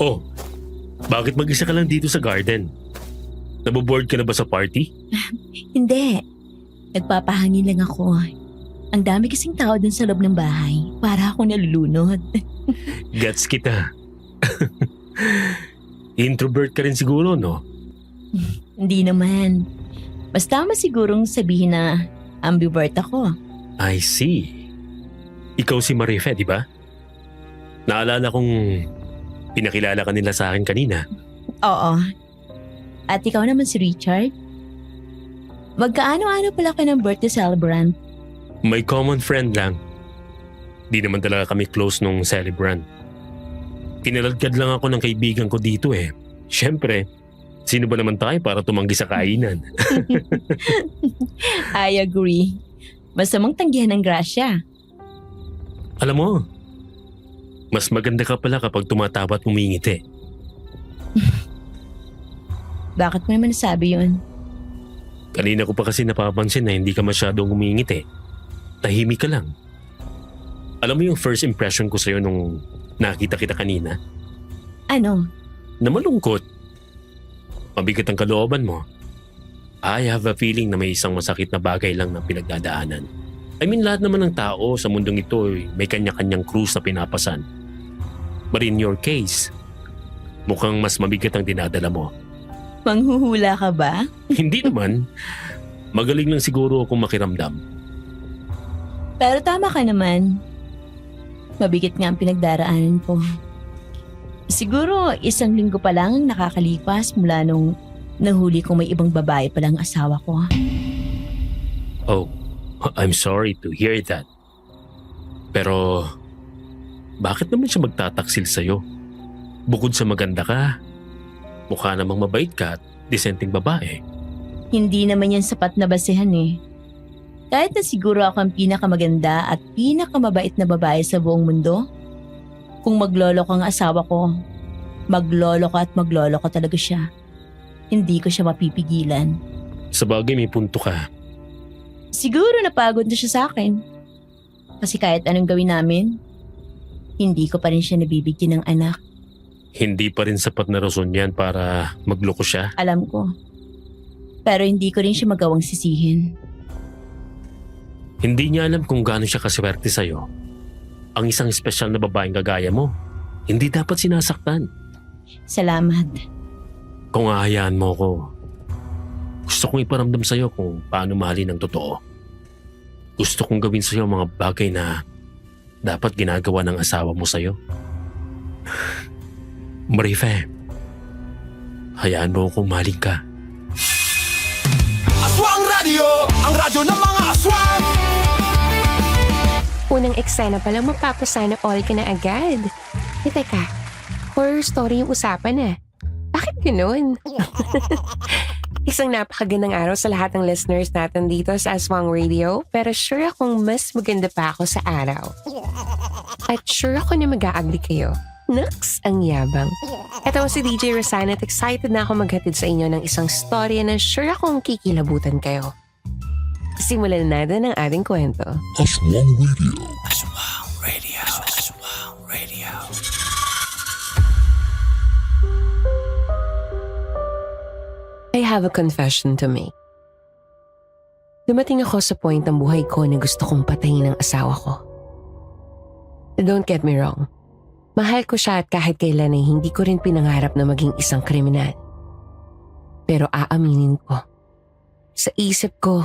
Oh, bakit mag-isa ka lang dito sa garden? Naboboard ka na ba sa party? Hindi. Nagpapahangin lang ako. Ang dami kasing tao dun sa loob ng bahay. Para ako nalulunod. Gets kita. Introvert ka rin siguro, no? Hindi naman. Mas tama sigurong sabihin na ambivert ako. I see. Ikaw si Marife, di ba? Naalala kong pinakilala ka nila sa akin kanina. Oo. At ikaw naman si Richard? Magkaano-ano pala ka ng birthday celebrant? May common friend lang. Di naman talaga kami close nung celebrant. Kinaladkad lang ako ng kaibigan ko dito eh. Siyempre, sino ba naman tayo para tumanggi sa kainan? I agree. Masamang tanggihan ng grasya. Alam mo, mas maganda ka pala kapag tumatawa at umingiti. Bakit mo naman nasabi yun? Kanina ko pa kasi napapansin na hindi ka masyadong umingiti. Tahimik ka lang. Alam mo yung first impression ko sa'yo nung nakita kita kanina? Ano? Na malungkot. Mabigat ang kalooban mo. I have a feeling na may isang masakit na bagay lang na pinagdadaanan. I mean, lahat naman ng tao sa mundong ito may kanya-kanyang krus na pinapasan. But in your case, mukhang mas mabigat ang dinadala mo. Manghuhula ka ba? Hindi naman. Magaling lang siguro akong makiramdam. Pero tama ka naman. Mabigat nga ang pinagdaraanan ko. Siguro 1 linggo pa lang ang nakakalipas mula nung nahuli kong may ibang babae palang asawa ko. Oh, I'm sorry to hear that. Pero, bakit naman siya magtataksil sa'yo? Bukod sa maganda ka, mukha namang mabait ka at disenteng babae. Hindi naman yan sapat na basehan eh. Kahit na siguro ako ang pinakamaganda at pinakamabait na babae sa buong mundo, kung maglolo ko ang asawa ko, maglolo ko at maglolo ko talaga siya. Hindi ko siya mapipigilan. Sa bagay may punto ka. Siguro napagod na siya sa akin. Kasi kahit anong gawin namin, hindi ko pa rin siya nabibigyan ng anak. Hindi pa rin sapat na rason yan para magloko siya. Alam ko. Pero hindi ko rin siya magawang sisihin. Hindi niya alam kung gaano siya kaswerte sa'yo. Ang isang espesyal na babaeng kagaya mo, hindi dapat sinasaktan. Salamat. Kung ahayaan mo ko, gusto kong iparamdam sa'yo kung paano mahalin ang totoo. Gusto kong gawin sa'yo mga bagay na dapat ginagawa ng asawa mo sa'yo. Marife, hayaan mo kung mahalin ka. Aswang Radio, ang radyo ng mga aswang! Unang eksena pa lang mapapasana all ka na agad. Teka, horror story yung usapan ah. Bakit ganun? Isang napakagandang araw sa lahat ng listeners natin dito sa Aswang Radio, pero sure akong mas maganda pa ako sa araw. At sure ako na mag-aagli kayo. Naks, ang yabang. Ito si DJ Rosana at excited na ako maghatid sa inyo ng isang storya na sure akong kikilabutan kayo. Simulan na natin ang ating kwento. Aswang Radio. Aswang Radio. Aswang Radio. I have a confession to make. Dumating ako sa point ng buhay ko na gusto kong patayin ang asawa ko. Don't get me wrong. Mahal ko siya at kahit kailan ay hindi ko rin pinangarap na maging isang kriminal. Pero aaminin ko, sa isip ko,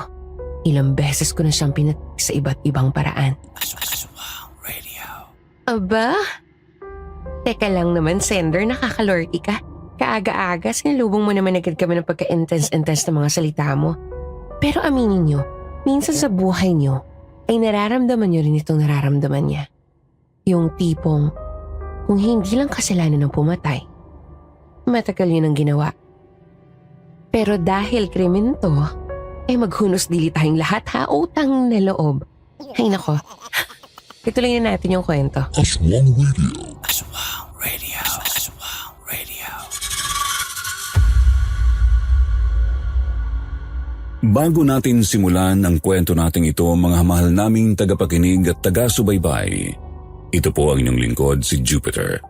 ilang beses ko na siyang pinatay sa iba't ibang paraan. Aswang Radio. Aba? Teka lang naman, sender, nakakalorky ka. Kaaga-aga, sinalubong mo naman agad kami ng pagka-intense-intense ng mga salita mo. Pero aminin nyo, minsan sa buhay nyo, ay nararamdaman nyo rin itong nararamdaman niya. Yung tipong, kung hindi lang kasalanan ng pumatay, matagal yun ang ginawa. Pero dahil krimen to, ay maghunos dili tayong lahat ha, utang na loob. Ay nako, ituloy na natin yung kwento. Aswang Radio. Aswang Radio. Aswang Radio. Bago natin simulan ang kwento nating ito, mga mahal naming tagapakinig at taga-subaybay, ito po ang inyong lingkod, si Jupiter.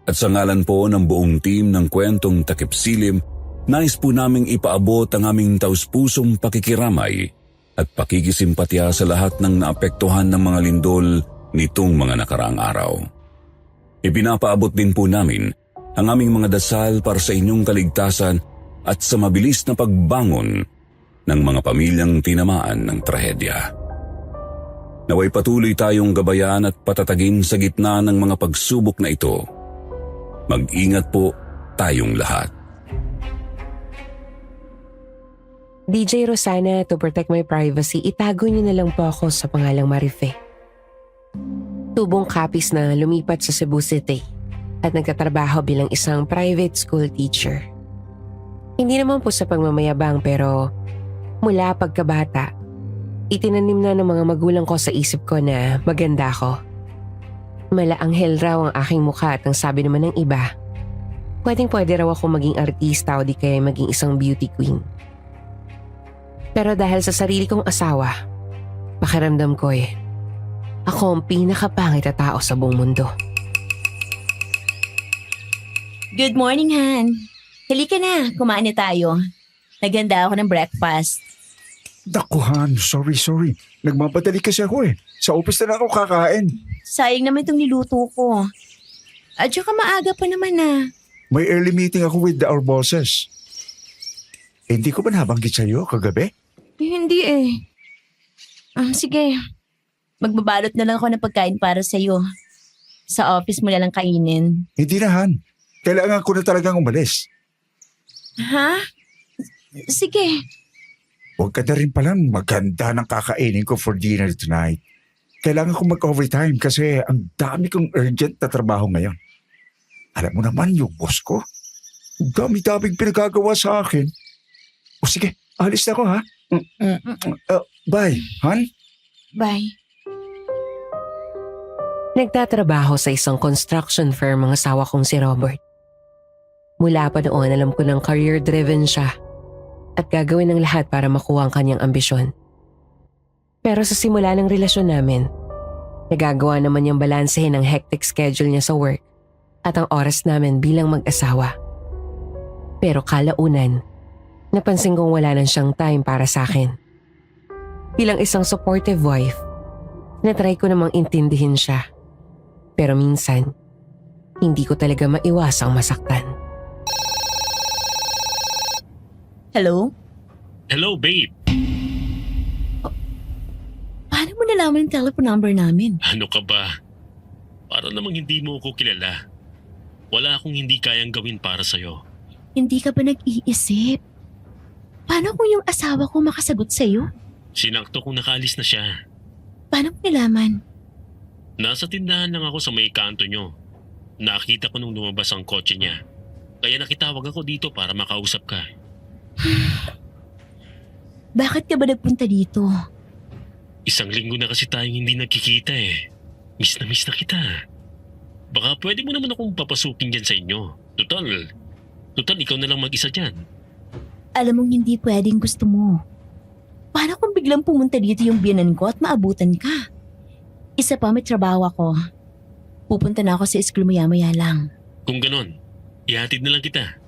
At sa ngalan po ng buong team ng Kwentong Takip Silim, nais po naming ipaabot ang aming taus-pusong pakikiramay at pakikisimpatya sa lahat ng naapektuhan ng mga lindol nitong mga nakaraang araw. Ipinapaabot din po namin ang aming mga dasal para sa inyong kaligtasan at sa mabilis na pagbangon ng mga pamilyang tinamaan ng trahedya. Naway patuloy tayong gabayan at patatagin sa gitna ng mga pagsubok na ito. Mag-ingat po tayong lahat. DJ Rosana, to protect my privacy, itago niyo na lang po ako sa pangalang Marife. Tubong kapis na lumipat sa Cebu City at nagtatrabaho bilang isang private school teacher. Hindi naman po sa pagmamayabang pero mula pagkabata, itinanim na ng mga magulang ko sa isip ko na maganda ako. Malaanghel raw ang aking mukha at ang sabi naman ng iba, pwede raw ako maging artista o di kaya maging isang beauty queen. Pero dahil sa sarili kong asawa, pakiramdam ko ako ang pinakapangit na tao sa buong mundo. Good morning, Han. Halika na, kumain na tayo. Naganda ako ng breakfast. Dakuhan, sorry. Nagmamadali kasi ako Sa office na ako kakain. Sayang naman itong niluto ko. At saka maaga pa naman May early meeting ako with our bosses. Hindi ko ba nabanggit sa'yo kagabi? Hindi sige, magbabalot na lang ako ng pagkain para sa'yo. Sa office mo na lang kainin. Hindi na, Han. Kailangan ko na talagang umalis. Ha? Sige. Huwag ka na rin palang maganda ng kakainin ko for dinner tonight. Kailangan ko mag-overtime kasi ang dami kong urgent na trabaho ngayon. Alam mo naman yung boss ko. Dami-daming pinagagawa sa akin. O sige, alis na ako ha. Bye, Han. Bye. Nagtatrabaho sa isang construction firm ang asawa kong si Robert. Mula pa noon alam ko ng career-driven siya at gagawin ng lahat para makuha ang kanyang ambisyon. Pero sa simula ng relasyon namin, nagagawa naman niyang balansehin ang hectic schedule niya sa work at ang oras namin bilang mag-asawa. Pero kalaunan, napansin kong wala na siyang time para sa akin. Bilang isang supportive wife, natry ko namang intindihin siya. Pero minsan, hindi ko talaga maiwasang masaktan. Hello? Hello, babe. Paano mo nalaman yung telephone number namin? Ano ka ba? Para namang hindi mo ako kilala. Wala akong hindi kayang gawin para sa'yo. Hindi ka ba nag-iisip? Paano kung yung asawa ko makasagot sa'yo? Sinakto kong nakaalis na siya. Paano mo nalaman? Nasa tindahan lang ako sa may kanto nyo. Nakita ko nung lumabas ang kotse niya. Kaya nakitawag ako dito para makausap ka. Bakit ka ba nagpunta dito? Isang linggo na kasi tayong hindi nagkikita Miss na kita. Baka pwede mo naman akong papasukin dyan sa inyo. Total ikaw na lang mag-isa dyan. Alam mong hindi pwedeng gusto mo. Paano kung biglang pumunta dito yung biyanan ko at maabutan ka? Isa pa, may trabaho ako. Pupunta na ako sa school maya-maya lang. Kung ganon, ihatid na lang kita.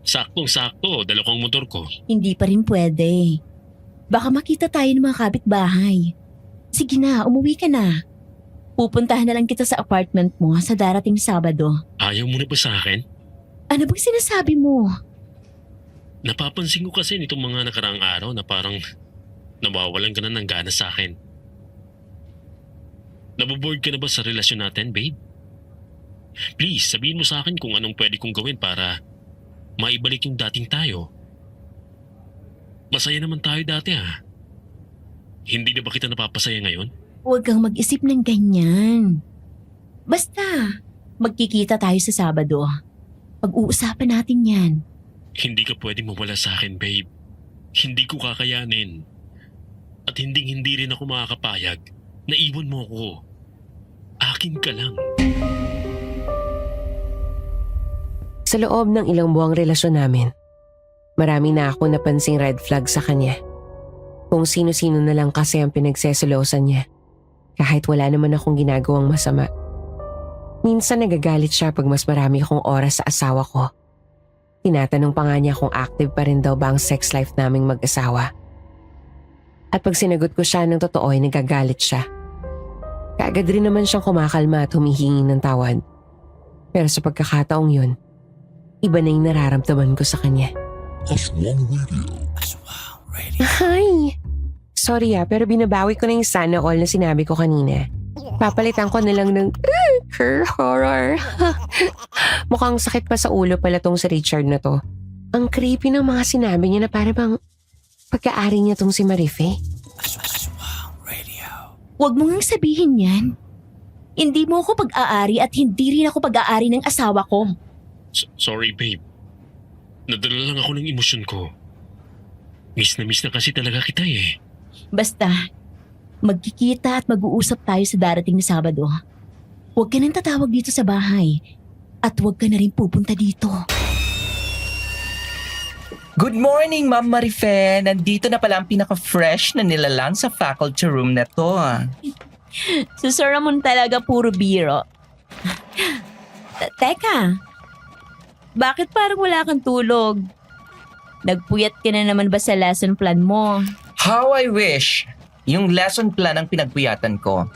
Saktong-sakto, dala ko ang motor ko. Hindi pa rin pwede. Baka makita tayo ng mga kapitbahay. Sige na, umuwi ka na. Pupuntahan na lang kita sa apartment mo sa darating Sabado. Ayaw mo na ba sa akin? Ano bang sinasabi mo? Napapansin ko kasi nitong mga nakaraang araw na parang nawawalan ka na ng gana sa akin. Naboboard ka na ba sa relasyon natin, babe? Please, sabihin mo sa akin kung anong pwede kong gawin para maibalik yung dating tayo. Masaya naman tayo dati Hindi na ba kita napapasaya ngayon? Huwag kang mag-isip ng ganyan. Basta, magkikita tayo sa Sabado. Pag-uusapan natin yan. Hindi ka pwedeng mawala sa akin, babe. Hindi ko kakayanin. At hindi rin ako makakapayag na iwan mo ako. Akin ka lang. Sa loob ng ilang buwang relasyon namin, marami na ako napansing red flag sa kanya. Kung sino-sino na lang kasi ang pinagseselosan niya, kahit wala naman akong ginagawang masama. Minsan nagagalit siya pag mas marami akong oras sa asawa ko. Tinatanong pa nga niya kung active pa rin daw ba ang sex life naming mag-asawa. At pag sinagot ko siya ng totoo ay nagagalit siya. Kaagad rin naman siyang kumakalma at humihingi ng tawad. Pero sa pagkakataong yun, iba na yung nararamdaman ko sa kanya. Aswang Radio. Hi! Sorry pero binabawi ko na yung sana all na sinabi ko kanina. Papalitan ko na lang ng horror. Mukhang sakit pa sa ulo pala tong si Richard na to. Ang creepy ng mga sinabi niya na para bang pagkaari niya tong si Marife. Huwag mo ngang sabihin yan. Hindi mo ako pag-aari at hindi rin ako pag-aari ng asawa ko. Sorry babe. Nadala lang ako ng emosyon ko. Miss na kasi talaga kita eh. Basta, magkikita at mag-uusap tayo sa darating na Sabado. Huwag ka nang tatawag dito sa bahay. At huwag ka na rin pupunta dito. Good morning, Ma'am Marife. Nandito na pala ang pinaka-fresh na nilalang sa faculty room na to. Si Sir Ramon talaga puro biro. Teka, bakit parang wala kang tulog? Nagpuyat ka na naman ba sa lesson plan mo? How I wish. Yung lesson plan ang pinagpuyatan ko.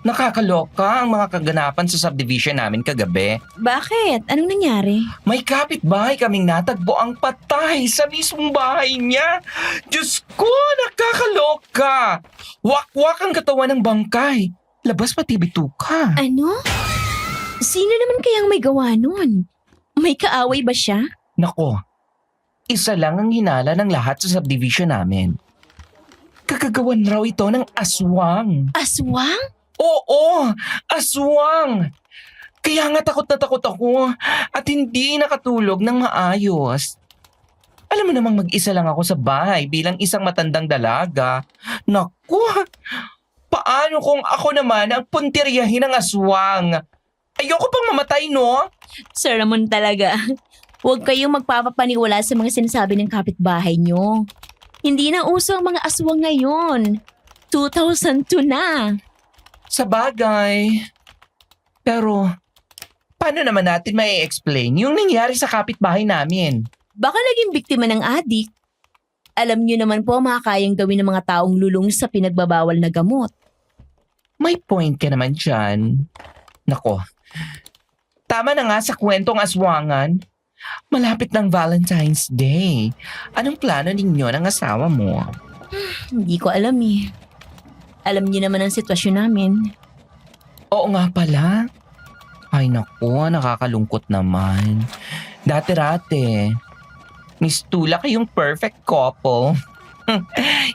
Nakakaloka ang mga kaganapan sa subdivision namin kagabi. Bakit? Anong nangyari? May kapitbahay kaming natagbo ang patay sa mismong bahay niya. Diyos ko, nakakaloka. Wakwak ang katawan ng bangkay. Labas pati bituka. Ano? Sino naman kayang may gawa nun? May kaaway ba siya? Nako, isa lang ang hinala ng lahat sa subdivision namin. Kakagawan raw ito ng aswang. Aswang? Oo, aswang. Kaya nga takot na takot ako at hindi nakatulog ng maayos. Alam mo namang mag-isa lang ako sa bahay bilang isang matandang dalaga. Naku, paano kung ako naman ang puntiryahin ng aswang? Ayoko pang mamatay, no? Sir Ramon talaga. Huwag kayong magpapapaniwala sa mga sinasabi ng kapitbahay nyo. Hindi na uso ang mga aswang ngayon. 2002 na. Sa bagay. Pero, paano naman natin may explain yung nangyari sa kapitbahay namin? Baka naging biktima ng adik. Alam nyo naman po makakayang gawin ng mga taong lulong sa pinagbabawal na gamot. May point ka naman dyan. Nako, tama na nga sa kwentong aswangan. Malapit ng Valentine's Day. Anong plano ninyo ng asawa mo? Hindi ko alam eh. Alam niyo naman ang sitwasyon namin. Oo nga pala. Ay naku, nakakalungkot naman. Dati-rate, Miss Tula kayong perfect couple.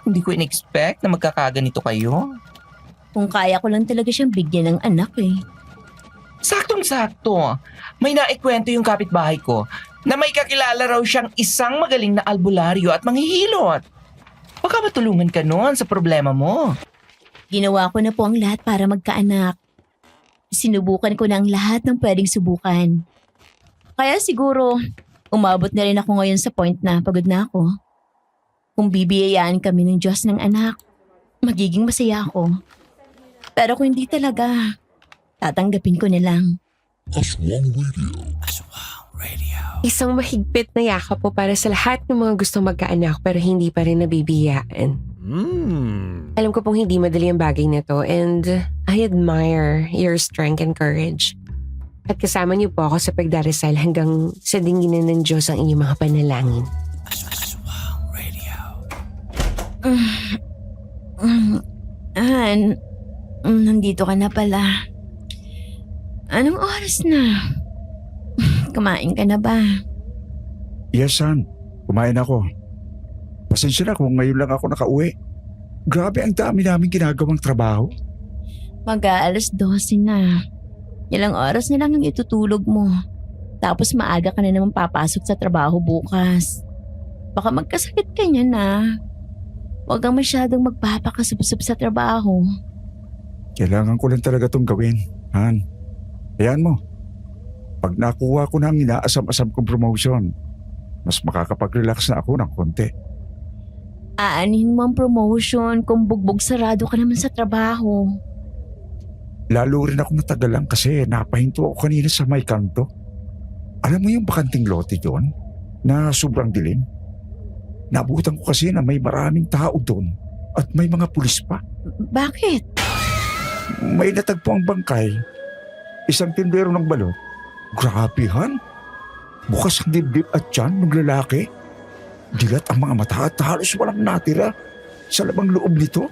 Hindi ko in-expect na magkakaganito kayo. Kung kaya ko lang talaga siyang bigyan ng anak eh. Saktong-sakto. May naikwento yung kapitbahay ko na may kakilala raw siyang isang magaling na albularyo at manghihilot. Baka matulungan ka noon sa problema mo. Ginawa ko na po ang lahat para magkaanak. Sinubukan ko na ang lahat ng pwedeng subukan. Kaya siguro, umabot na rin ako ngayon sa point na pagod na ako. Kung bibiyayaan kami ng Diyos ng anak, magiging masaya ako. Pero kung hindi talaga, tatanggapin ko na lang. Aswang Radio. Isang mahigpit na yakap po para sa lahat ng mga gustong magkaanak pero hindi pa rin nabibiyaan. Alam ko pong hindi madali ang bagay na to and I admire your strength and courage. At kasama niyo po ako sa pagdarasal hanggang sa dinginan ng Diyos ang inyong mga panalangin. Aswang Radio. Nandito ka na pala. Anong oras na? Kumain ka na ba? Yes, son. Kumain ako. Pasensya na kung ngayon lang ako nakauwi. Grabe ang dami namin ginagawang trabaho. Mag-aalas 12 na. Ilang oras na lang ang itutulog mo. Tapos maaga ka na naman papasok sa trabaho bukas. Baka magkasakit ka niya na. Huwag kang masyadong magpapakasubsob sa trabaho. Kailangan ko lang talaga itong gawin, Han. Ayan mo. Pag nakuha ko na ang inaasam-asam kong promotion, mas makakapag-relax na ako ng konti. Aanin mo ang promotion kung bugbog sarado ka naman sa trabaho. Lalo rin ako natagalan kasi napahinto ako kanina sa may kanto. Alam mo yung bakanting lote doon na sobrang dilim? Nabutan ko kasi na may maraming tao doon at may mga pulis pa. Bakit? May natagpo ang bangkay. Isang tindero ng balot. Grabe Han. Bukas ang dibdib at tiyan ng lalaki. Dilat ang mga mata at halos walang natira sa labang loob nito.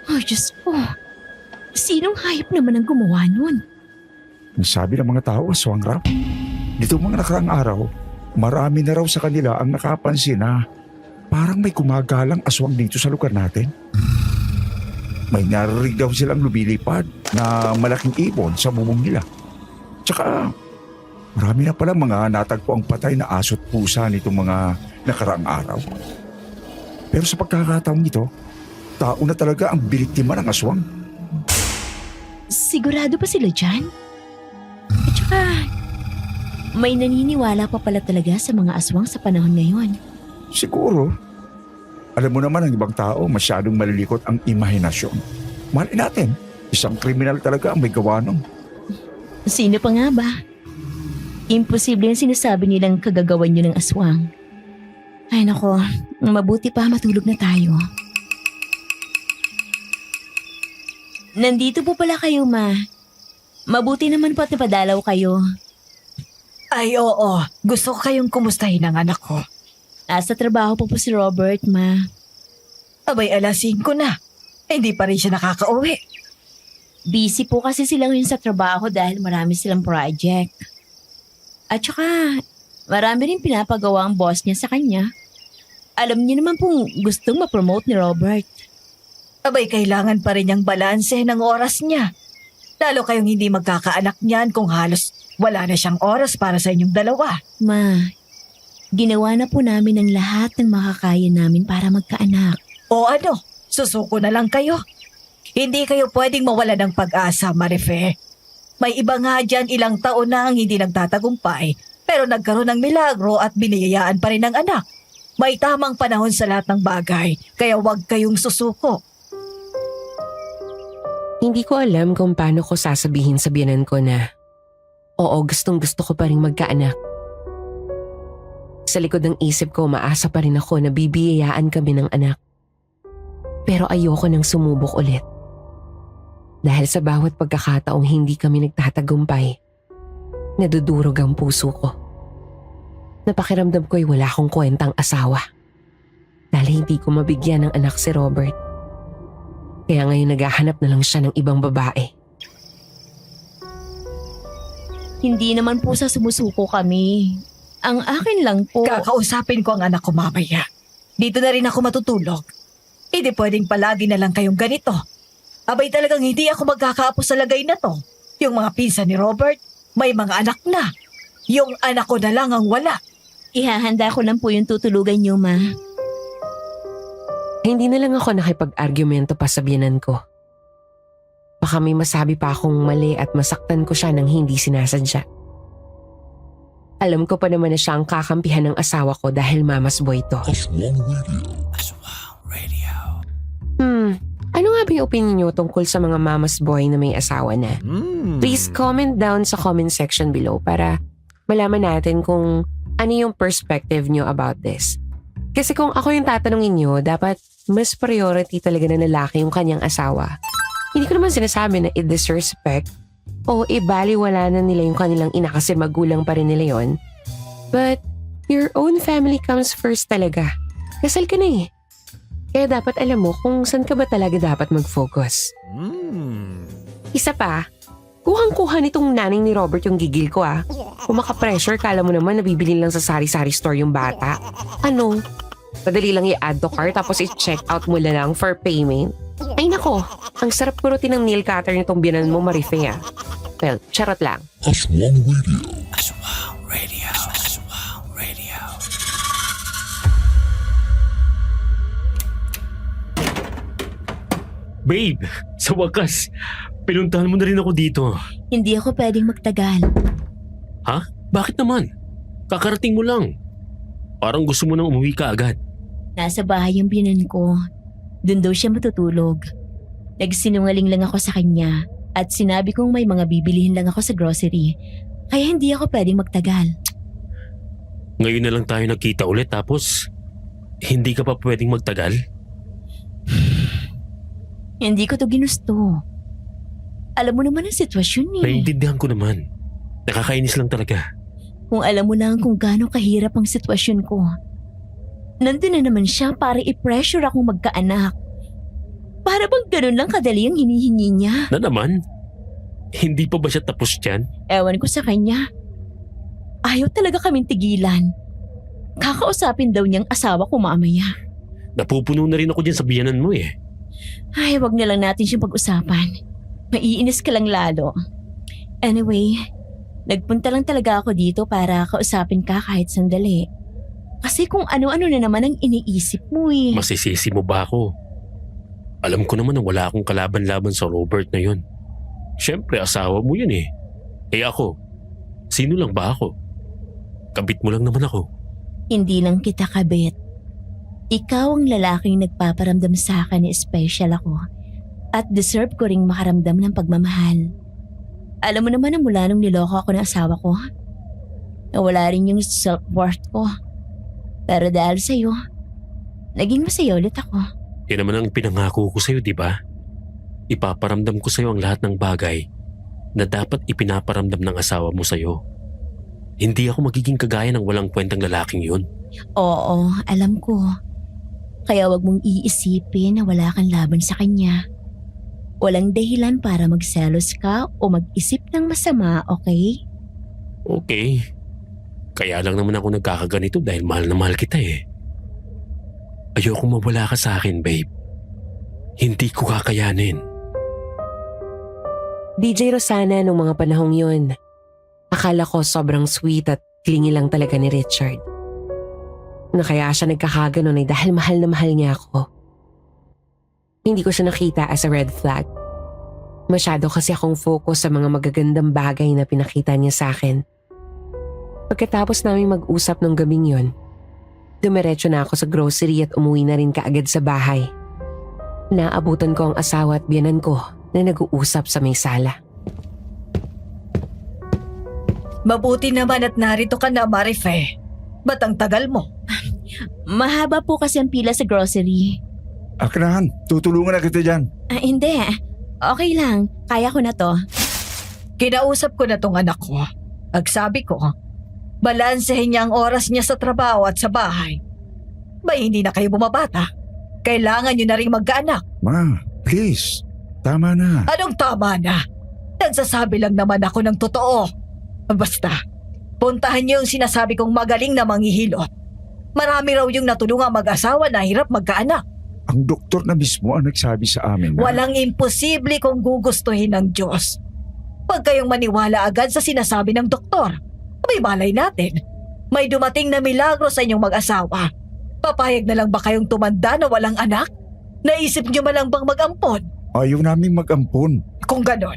Oh, Diyos ko. Sinong hayop naman ang gumawa nun? Ang sabi ng mga tao, aswang raw. Dito mga nakaraang araw, marami na raw sa kanila ang nakapansin na parang may kumagalang aswang dito sa lugar natin. May narinig daw silang lumilipad na malaking ibon sa bubong nila. Tsaka marami na pala mga natagpo ang patay na aso't pusa nitong mga nakaraang araw. Pero sa pagkakataong ito, tao na talaga ang biniktima ng aswang. Sigurado pa sila dyan? At saka, may naniniwala pa pala talaga sa mga aswang sa panahon ngayon. Siguro. Alam mo naman ang ibang tao masyadong malilikot ang imahinasyon. Malay natin, isang kriminal talaga ang may gawa nun. Sino pa nga ba? Imposible ang sinasabi nilang kagagawan nyo ng aswang. Ay nako, mabuti pa matulog na tayo. Nandito po pala kayo, Ma. Mabuti naman po at napadalaw kayo. Ay oo, gusto ko kayong kumustahin ang anak ko. Nasa trabaho po si Robert, Ma. Abay alas 5 na, hindi pa rin siya nakakauwi. Busy po kasi sila ngayon sa trabaho dahil marami silang project. At saka, marami rin pinapagawa ang boss niya sa kanya. Alam niyo naman pong gustong ma-promote ni Robert. Abay kailangan pa rin niyang balanse ng oras niya. Lalo kayong hindi magkakaanak niyan kung halos wala na siyang oras para sa inyong dalawa. Ma, ginawa na po namin ang lahat ng makakaya namin para magkaanak. O ano, susuko na lang kayo. Hindi kayo pwedeng mawala ng pag-asa, Marife. May iba nga dyan ilang taon na ang hindi nagtatagumpay pero nagkaroon ng milagro at biniyayaan pa rin ng anak. May tamang panahon sa lahat ng bagay kaya huwag kayong susuko. Hindi ko alam kung paano ko sasabihin sa biyanan ko na oo, gustong gusto ko pa rin magkaanak. Sa likod ng isip ko, maasa pa rin ako na bibiyayaan kami ng anak. Pero ayoko nang sumubok ulit. Dahil sa bawat pagkakataong hindi kami nagtatagumpay, nadudurog ang puso ko. Napakiramdam ko'y wala akong kwentang asawa. Dahil hindi ko mabigyan ng anak si Robert. Kaya ngayon naghahanap na lang siya ng ibang babae. Hindi naman po sa sumusuko kami. Ang akin lang po... Kakausapin ko ang anak ko mamaya. Dito na rin ako matutulog. Hindi pwedeng palagi na lang kayong ganito. Abay talagang hindi ako magkakaapo sa lagay na to. Yung mga pinsan ni Robert, may mga anak na. Yung anak ko na lang ang wala. Ihahanda ko lang po yung tutulugan niyo, Ma. Hindi na lang ako nakipag-argumento pa sa biyanan ko. Baka may masabi pa akong mali at masaktan ko siya nang hindi sinasadya. Alam ko pa naman na siya ang kakampihan ng asawa ko dahil mama's boy to. Aswang Radio. Aswang Radio. Ano nga ba yung opinion niyo tungkol sa mga mama's boy na may asawa na? Please comment down sa comment section below para malaman natin kung ano yung perspective niyo about this. Kasi kung ako yung tatanungin niyo, dapat mas priority talaga na lalaki yung kanyang asawa. Hindi ko naman sinasabi na i-disrespect o ibaliwala na nila yung kanilang ina kasi magulang pa rin nila yon. But your own family comes first talaga. Kasal ka na eh. Kaya dapat alam mo kung saan ka ba talaga dapat mag-focus. Isa pa, kuhang-kuha nitong nanay ni Robert yung gigil ko ah. Kung maka-pressure, kala mo naman nabibili lang sa sari-sari store yung bata. Ano? Madali lang i-add to cart tapos i-check out mo lang for payment. Ay nako, ang sarap kurutin ng nail cutter nitong biyanan mo, Marife ah. Well, charot lang. Aswang Radio. Aswang Radio. Aswang Radio. Babe, sa wakas, pinuntahan mo na rin ako dito. Hindi ako pwedeng magtagal. Ha? Bakit naman? Kakarating mo lang. Parang gusto mo nang umuwi ka agad. Nasa bahay yung binan ko. Doon daw siya matutulog. Nagsinungaling lang ako sa kanya At sinabi kong may mga bibilihin lang ako sa grocery. Kaya hindi ako pwedeng magtagal. Ngayon na lang tayo nagkita ulit tapos hindi ka pa pwedeng magtagal? Hindi ko to ginusto. Alam mo naman ang sitwasyon eh. Naiintindihan ko naman. Nakakainis lang talaga. Kung alam mo lang kung gaano kahirap ang sitwasyon ko. Nandun na naman siya para i-pressure akong magkaanak. Para bang ganun lang kadali ang hinihingi niya? Na naman? Hindi pa ba siya tapos dyan? Ewan ko sa kanya. Ayaw talaga kaming tigilan. Kakausapin daw niyang asawa ko mamaya. Napupuno na rin ako dyan sa biyanan mo eh. Ay, wag na lang natin siyang pag-usapan. Maiinis ka lang lalo. Anyway, nagpunta lang talaga ako dito para kausapin ka kahit sandali. Kasi kung ano-ano na naman ang iniisip mo eh. Masisisi mo ba ako? Alam ko naman na wala akong kalaban-laban sa Robert na yun. Siyempre, asawa mo yun eh. Eh ako, sino lang ba ako? Kabit mo lang naman ako. Hindi lang kita kabit. Ikaw ang lalaking nagpaparamdam sa akin na special ako. At deserve ko ring makaramdam ng pagmamahal. Alam mo naman na mula nung niloko ako ng asawa ko, nawala rin yung self-worth ko. Pero dahil sa'yo, naging masaya ulit ako. Yan naman ang pinangako ko sa'yo, di ba? Ipaparamdam ko sa'yo ang lahat ng bagay na dapat ipinaparamdam ng asawa mo sa'yo. Hindi ako magiging kagaya ng walang kwentang lalaking yun. Oo, alam ko. Kaya wag mong iisipin na wala kang laban sa kanya. Walang dahilan para magselos ka o mag-isip ng masama, okay? Okay. Kaya lang naman ako nagkakaganito dahil mahal na mahal kita eh. Ayoko mawala ka sa akin, babe. Hindi ko kakayanin. DJ Rosana nung mga panahong yun, akala ko sobrang sweet at clingy lang talaga ni Richard. Na kaya siya nagkakaganon ay dahil mahal na mahal niya ako. Hindi ko siya nakita as a red flag. Masyado kasi akong focus sa mga magagandang bagay na pinakita niya sa akin. Pagkatapos namin mag-usap ng gabing yun, dumiretso na ako sa grocery at umuwi na rin kaagad sa bahay. Naabutan ko ang asawa at biyanan ko na nag-uusap sa may sala. Mabuti naman at narito ka na, Marife. Ba't ang tagal mo? Mahaba po kasi ang pila sa grocery. Akrahan, tutulungan na kita dyan. Hindi. Okay lang. Kaya ko na to. Kinausap ko na tong anak ko. Agsabi ko, balansehin niya ang oras niya sa trabaho at sa bahay. Ba hindi na kayo bumabata? Kailangan niyo na rin magkaanak. Ma, please. Tama na. Anong tama na? Nagsasabi lang naman ako ng totoo. Basta, puntahan niyo yung sinasabi kong magaling na manghihilot. Marami raw yung natulungang mag-asawa na hirap magkaanak. Ang doktor na mismo ang nagsabi sa amin na... Walang imposible kung gugustuhin ng Diyos. Huwag kayong maniwala agad sa sinasabi ng doktor. May malay natin. May dumating na milagro sa inyong mag-asawa. Papayag na lang ba kayong tumanda na walang anak? Naisip niyo man lang bang mag-ampon? Ayaw namin mag-ampon. Kung ganon,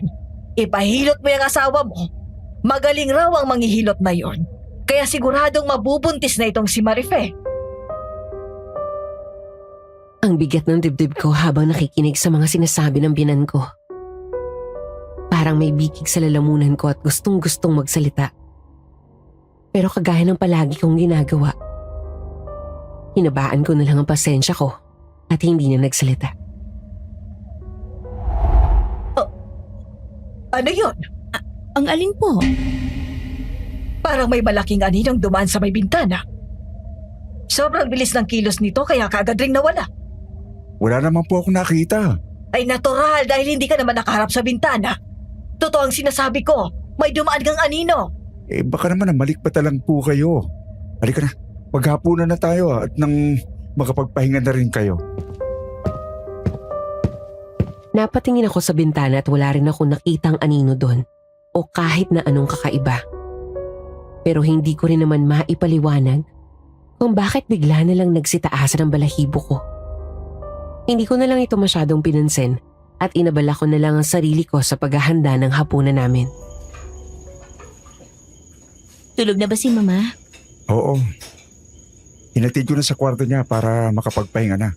ipahilot mo yung asawa mo. Magaling raw ang manghihilot na yon. Kaya siguradong mabubuntis na itong si Marife. Ang bigat ng dibdib ko habang nakikinig sa mga sinasabi ng binan ko. Parang may bikig sa lalamunan ko at gustong-gustong magsalita. Pero kagaya ng palagi kong ginagawa, hinabaan ko na lang ang pasensya ko at hindi na nagsalita. Ano yon? Ang alin po? Parang may malaking aninong dumaan sa may bintana. Sobrang bilis ng kilos nito kaya kaagad ring nawala. Wala naman po ako nakita. Ay natural dahil hindi ka naman nakaharap sa bintana. Totoo ang sinasabi ko, may dumaan kang anino. Eh baka naman namalikpata lang po kayo. Halika na, maghapunan na tayo at nang makapagpahinga na rin kayo. Napatingin ako sa bintana at wala rin ako nakitang anino doon o kahit na anong kakaiba. Pero hindi ko rin naman maipaliwanag kung bakit bigla na lang nagsitaasan ang balahibo ko. Hindi ko na lang ito masyadong pinansin at inabala ko na lang ang sarili ko sa paghahanda ng hapunan namin. Tulog na ba si Mama? Oo. Hinatid ko na sa kwarto niya para makapagpahinga na.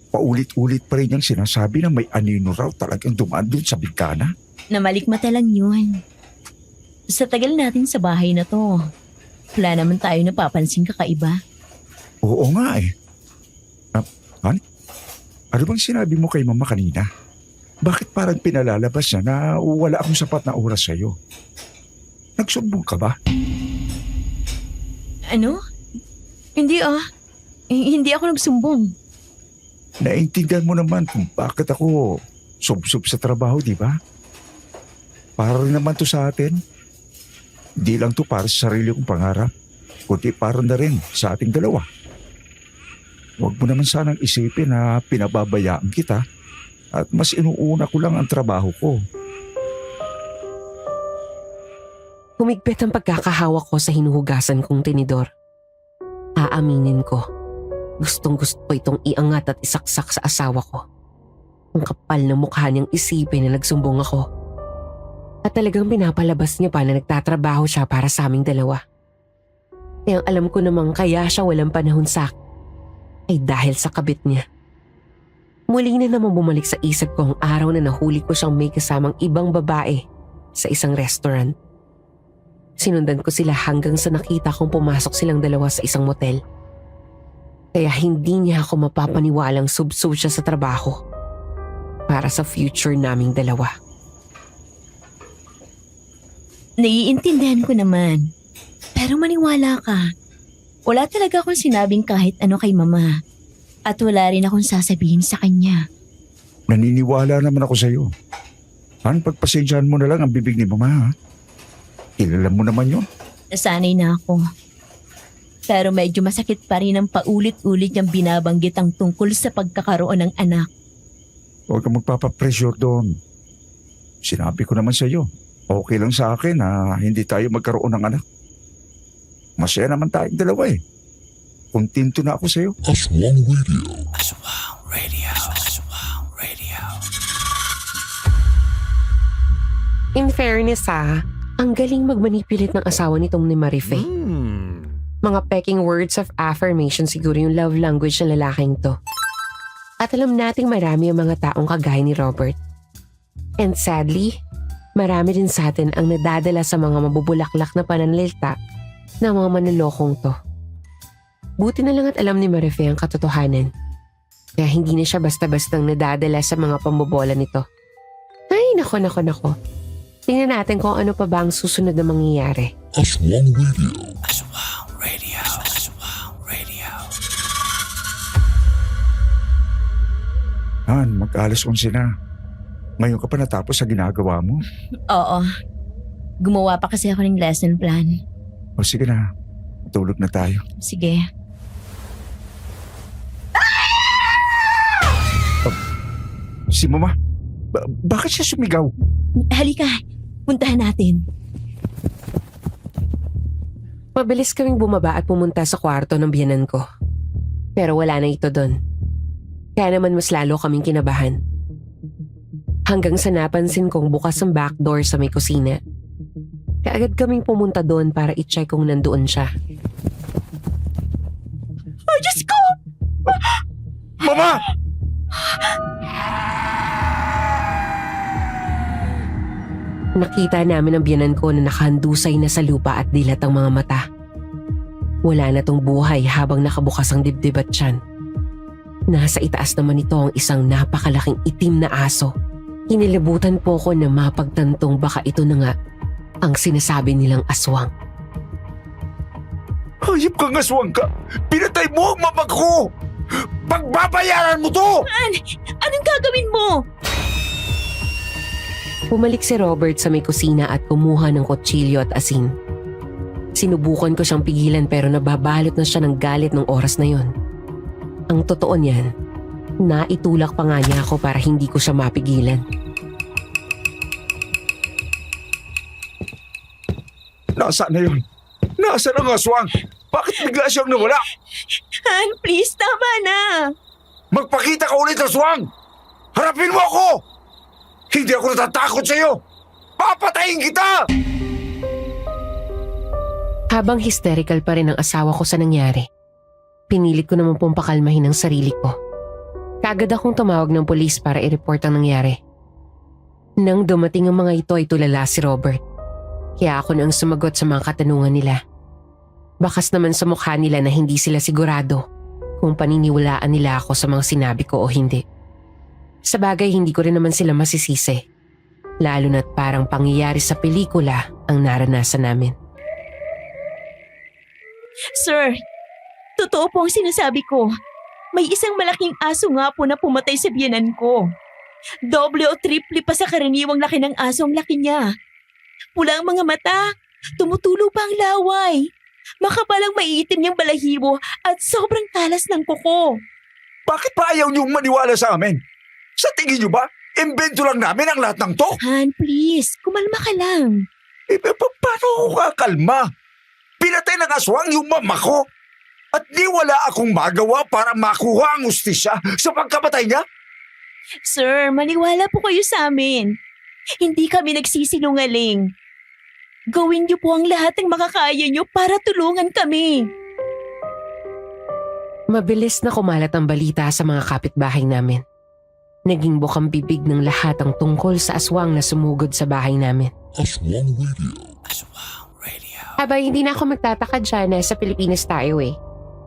Paulit-ulit pa rin niyang sinasabi na may anino raw talagang dumaan doon sa bintana. Namalikmata lang yun. Sa tagal natin sa bahay na to, wala naman tayo napapansing kakaiba. Oo nga eh. Han? Ano bang sinabi mo kay mama kanina? Bakit parang pinalalabas na wala akong sapat na oras sa'yo? Nagsumbong ka ba? Ano? Hindi Hindi ako nagsumbong. Naintindihan mo naman kung bakit ako sub-sub sa trabaho, di ba? Para rin naman to sa atin. Hindi lang to para sa sarili kong pangarap, kundi para na rin sa ating dalawa. Huwag mo naman sanang isipin na pinababayaan kita at mas inuuna ko lang ang trabaho ko. Humigpit ang pagkakahawak ko sa hinuhugasan kong tinidor. Aaminin ko, gustong-gusto ko itong iangat at isaksak sa asawa ko. Ang kapal na mukha niyang isipin na nagsumbong ako. At talagang pinapalabas niya pa na nagtatrabaho siya para sa aming dalawa. Kaya alam ko namang kaya siya walang panahon sa akin ay dahil sa kabit niya. Muli na naman bumalik sa isip ko ang araw na nahuli ko siyang may kasamang ibang babae sa isang restaurant. Sinundan ko sila hanggang sa nakita kong pumasok silang dalawa sa isang motel. Kaya hindi niya ako mapapaniwalang sub-sub siya sa trabaho para sa future naming dalawa. Naiintindihan ko naman. Pero maniwala ka. Wala talaga akong sinabing kahit ano kay mama. At wala rin akong sasabihin sa kanya. Naniniwala naman ako sa'yo. Han, pagpasensyahan mo na lang ang bibig ni mama, ha? Kilala mo naman yun. Nasanay na ako. Pero medyo masakit pa rin ang paulit-ulit niyang binabanggit ang tungkol sa pagkakaroon ng anak. Huwag kang magpapapressure doon. Sinabi ko naman sa'yo, okay lang sa akin na hindi tayo magkaroon ng anak. Masaya naman tayong dalawa eh. Kontento na ako sa'yo. Aswang Radio. Aswang Radio. Aswang Radio. In fairness ang galing magmanipulit ng asawa nitong ni Marife. Mga peking words of affirmation siguro yung love language ng lalaking to. At alam nating marami ang mga taong kagaya ni Robert. And sadly, marami din sa atin ang nadadala sa mga mabubulaklak na pananalita ng mga manlolokong to. Buti na lang at alam ni Marife ang katotohanan. Kaya hindi na siya basta-bastang nadadala sa mga pambobola nito. Ay, nako. Tingnan natin kung ano pa ba ang susunod na mangyayari. Aswang Radio. Aswang Radio. Aswang Radio. Han, mag-alas 11 na. Ngayon ka pa natapos sa ginagawa mo. Oo. Gumawa pa kasi ako ng lesson plan. O sige na, tulog na tayo. Sige. Si mama, bakit siya sumigaw? Halika, puntahan natin. Mabilis kaming bumaba at pumunta sa kwarto ng biyanan ko. Pero wala na ito doon. Kaya naman mas lalo kaming kinabahan. Hanggang sa napansin kong bukas ang back door sa may kusina. Kaagad kaming pumunta doon para i-check kung nandoon siya. Oh, Diyos ko! Mama! Nakita namin ang biyanan ko na nakahandusay na sa lupa at dilat ang mga mata. Wala na tong buhay habang nakabukas ang dibdib at tiyan. Nasa itaas naman ito ang isang napakalaking itim na aso. Kinilabutan po ko na mapagtantong baka ito na nga ang sinasabi nilang aswang. Hayop kang aswang ka! Pinatay mo ang mama ko! Pagbabayaran mo to! Anong gagawin mo? Bumalik si Robert sa may kusina at kumuha ng kutsilyo at asin. Sinubukan ko siyang pigilan pero nababalot na siya ng galit ng oras na yon. Ang totoo niyan, naitulak pa nga niya ako para hindi ko siya mapigilan. Nasaan na yun? Nasaan ang aswang? Bakit bigla siyang nawala? Han, please, tama na. Magpakita ka ulit, aswang! Harapin mo ako! Hindi ako natatakot sa'yo! Papatayin kita! Habang hysterical pa rin ang asawa ko sa nangyari, pinilit ko naman pong pakalmahin ang sarili ko. Kaagad akong tumawag ng pulis para i-report ang nangyari. Nang dumating ang mga ito ay tulala si Robert. Kaya ako nang sumagot sa mga katanungan nila. Bakas naman sa mukha nila na hindi sila sigurado kung paniniwalaan nila ako sa mga sinabi ko o hindi. Sa bagay hindi ko rin naman sila masisisi. Lalo na't parang pangyayari sa pelikula ang naranasan namin. Sir, totoo po ang sinasabi ko. May isang malaking aso nga po na pumatay sa biyanan ko. Doble o triple pa sa karaniwang laki ng aso ang laki niya. Pula ang mga mata, tumutulo pa ang laway. Makapalang maiitim niyang balahibo at sobrang talas ng kuko. Bakit pa ayaw niyong maniwala sa amin? Sa tingin niyo ba, imbento lang namin ang lahat ng to? Han, please, kumalma ka lang. Paano ako kakalma? Pinatay ng aswang yung mama ko. At di wala akong magawa para makuha ang ustisya sa pagkamatay niya? Sir, maniwala po kayo sa amin. Hindi kami nagsisinungaling. Gawin niyo po ang lahat ng makakaya niyo para tulungan kami. Mabilis na kumalat ang balita sa mga kapitbahay namin. Naging bukang bibig ng lahat ang tungkol sa aswang na sumugod sa bahay namin. Aswang Radio. Aba, hindi na ako magtataka dyan na sa Pilipinas tayo eh.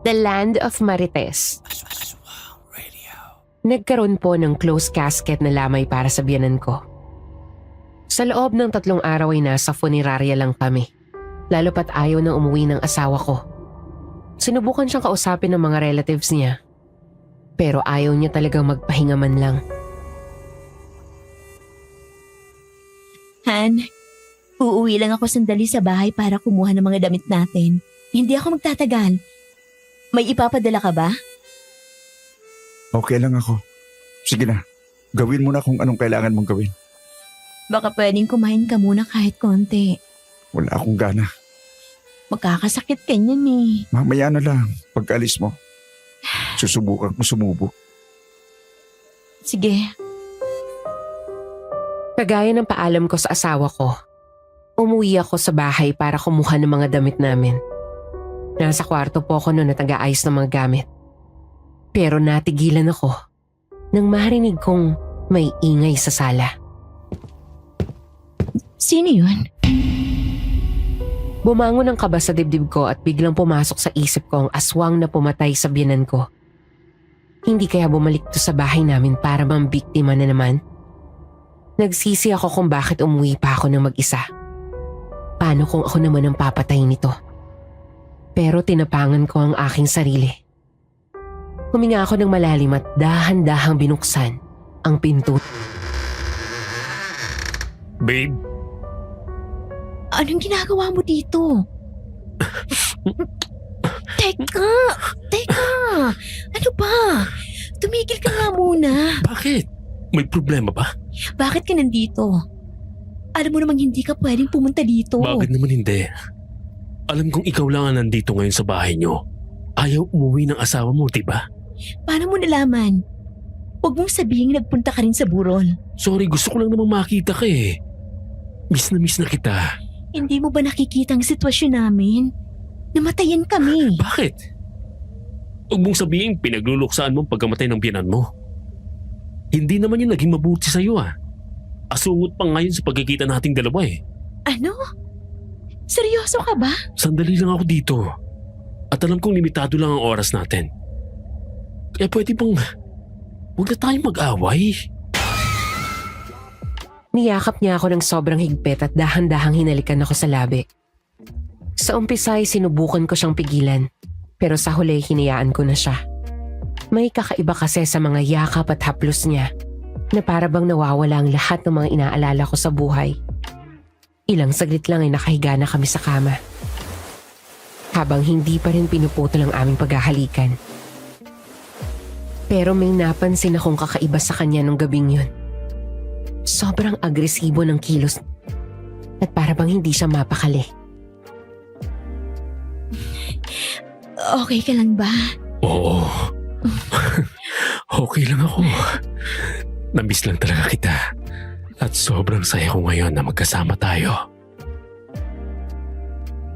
The land of Marites. Nagkaroon po ng closed casket na lamay para sa biyanan ko. Sa loob ng 3 araw ay nasa funerarya lang kami. Lalo pat ayaw na umuwi ng asawa ko. Sinubukan siyang kausapin ng mga relatives niya. Pero ayaw niya talagang magpahinga man lang. Han, uuwi lang ako sandali sa bahay para kumuha ng mga damit natin. Hindi ako magtatagal. May ipapadala ka ba? Okay lang ako. Sige na, gawin mo na kung anong kailangan mong gawin. Baka pwedeng kumain ka muna kahit konti. Wala akong gana. Magkakasakit ka niyan eh. Mamaya na lang, pag-alis mo. Susubukan ko sumubo. Sige, Kagaya ng paalam ko sa asawa ko, umuwi ako sa bahay para kumuha ng mga damit namin. Nasa kwarto po ako noon at nag-aayos ng mga gamit. Pero natigilan ako nang marinig kong may ingay sa sala. sino yun? Bumangon ang kaba sa dibdib ko at biglang pumasok sa isip ko ang aswang na pumatay sa biyanan ko. Hindi kaya bumalik to sa bahay namin para mambiktima na naman? Nagsisi ako kung bakit umuwi pa ako ng mag-isa. Paano kung ako naman ang papatay nito? Pero tinapangan ko ang aking sarili. Huminga ako ng malalim at dahan-dahang binuksan ang pinto. Babe, Anong ginagawa mo dito? Teka! Ano ba? Tumigil ka nga muna. bakit? May problema ba? Bakit ka nandito? Alam mo namang hindi ka pwedeng pumunta dito. Bakit naman hindi? Alam kong ikaw lang ang nandito ngayon sa bahay nyo. Ayaw umuwi ng asawa mo, diba? Paano mo nalaman? Huwag mong sabihin nagpunta ka rin sa burol. Sorry, gusto ko lang namang makita ka eh. Miss na kita. Hindi mo ba nakikita ang sitwasyon namin? Namatayan kami. Bakit? Huwag mong sabihin pinagluluksaan mo ang pagkamatay ng biyanan mo. Hindi naman yun naging mabuti sa'yo ah. Asungot pa ngayon sa pagkikita nating dalawa eh. Ano? Seryoso ka ba? Sandali lang ako dito. At alam kong limitado lang ang oras natin. Kaya pwede bang huwag na tayong mag-away? Niyakap niya ako ng sobrang higpit at dahan-dahang hinalikan ako sa labi. Sa umpisa ay sinubukan ko siyang pigilan, pero sa huli hinayaan ko na siya. May kakaiba kasi sa mga yakap at haplos niya na para bang nawawala ang lahat ng mga inaalala ko sa buhay. Ilang saglit lang ay nakahiga na kami sa kama. Habang hindi pa rin pinuputol ang aming paghahalikan. Pero may napansin akong kakaiba sa kanya nung gabing yun. Sobrang agresibo ng kilos at para bang hindi siya mapakali. Okay ka lang ba? Oo. Okay lang ako. Namiss lang talaga kita. At sobrang saya ko ngayon na magkasama tayo.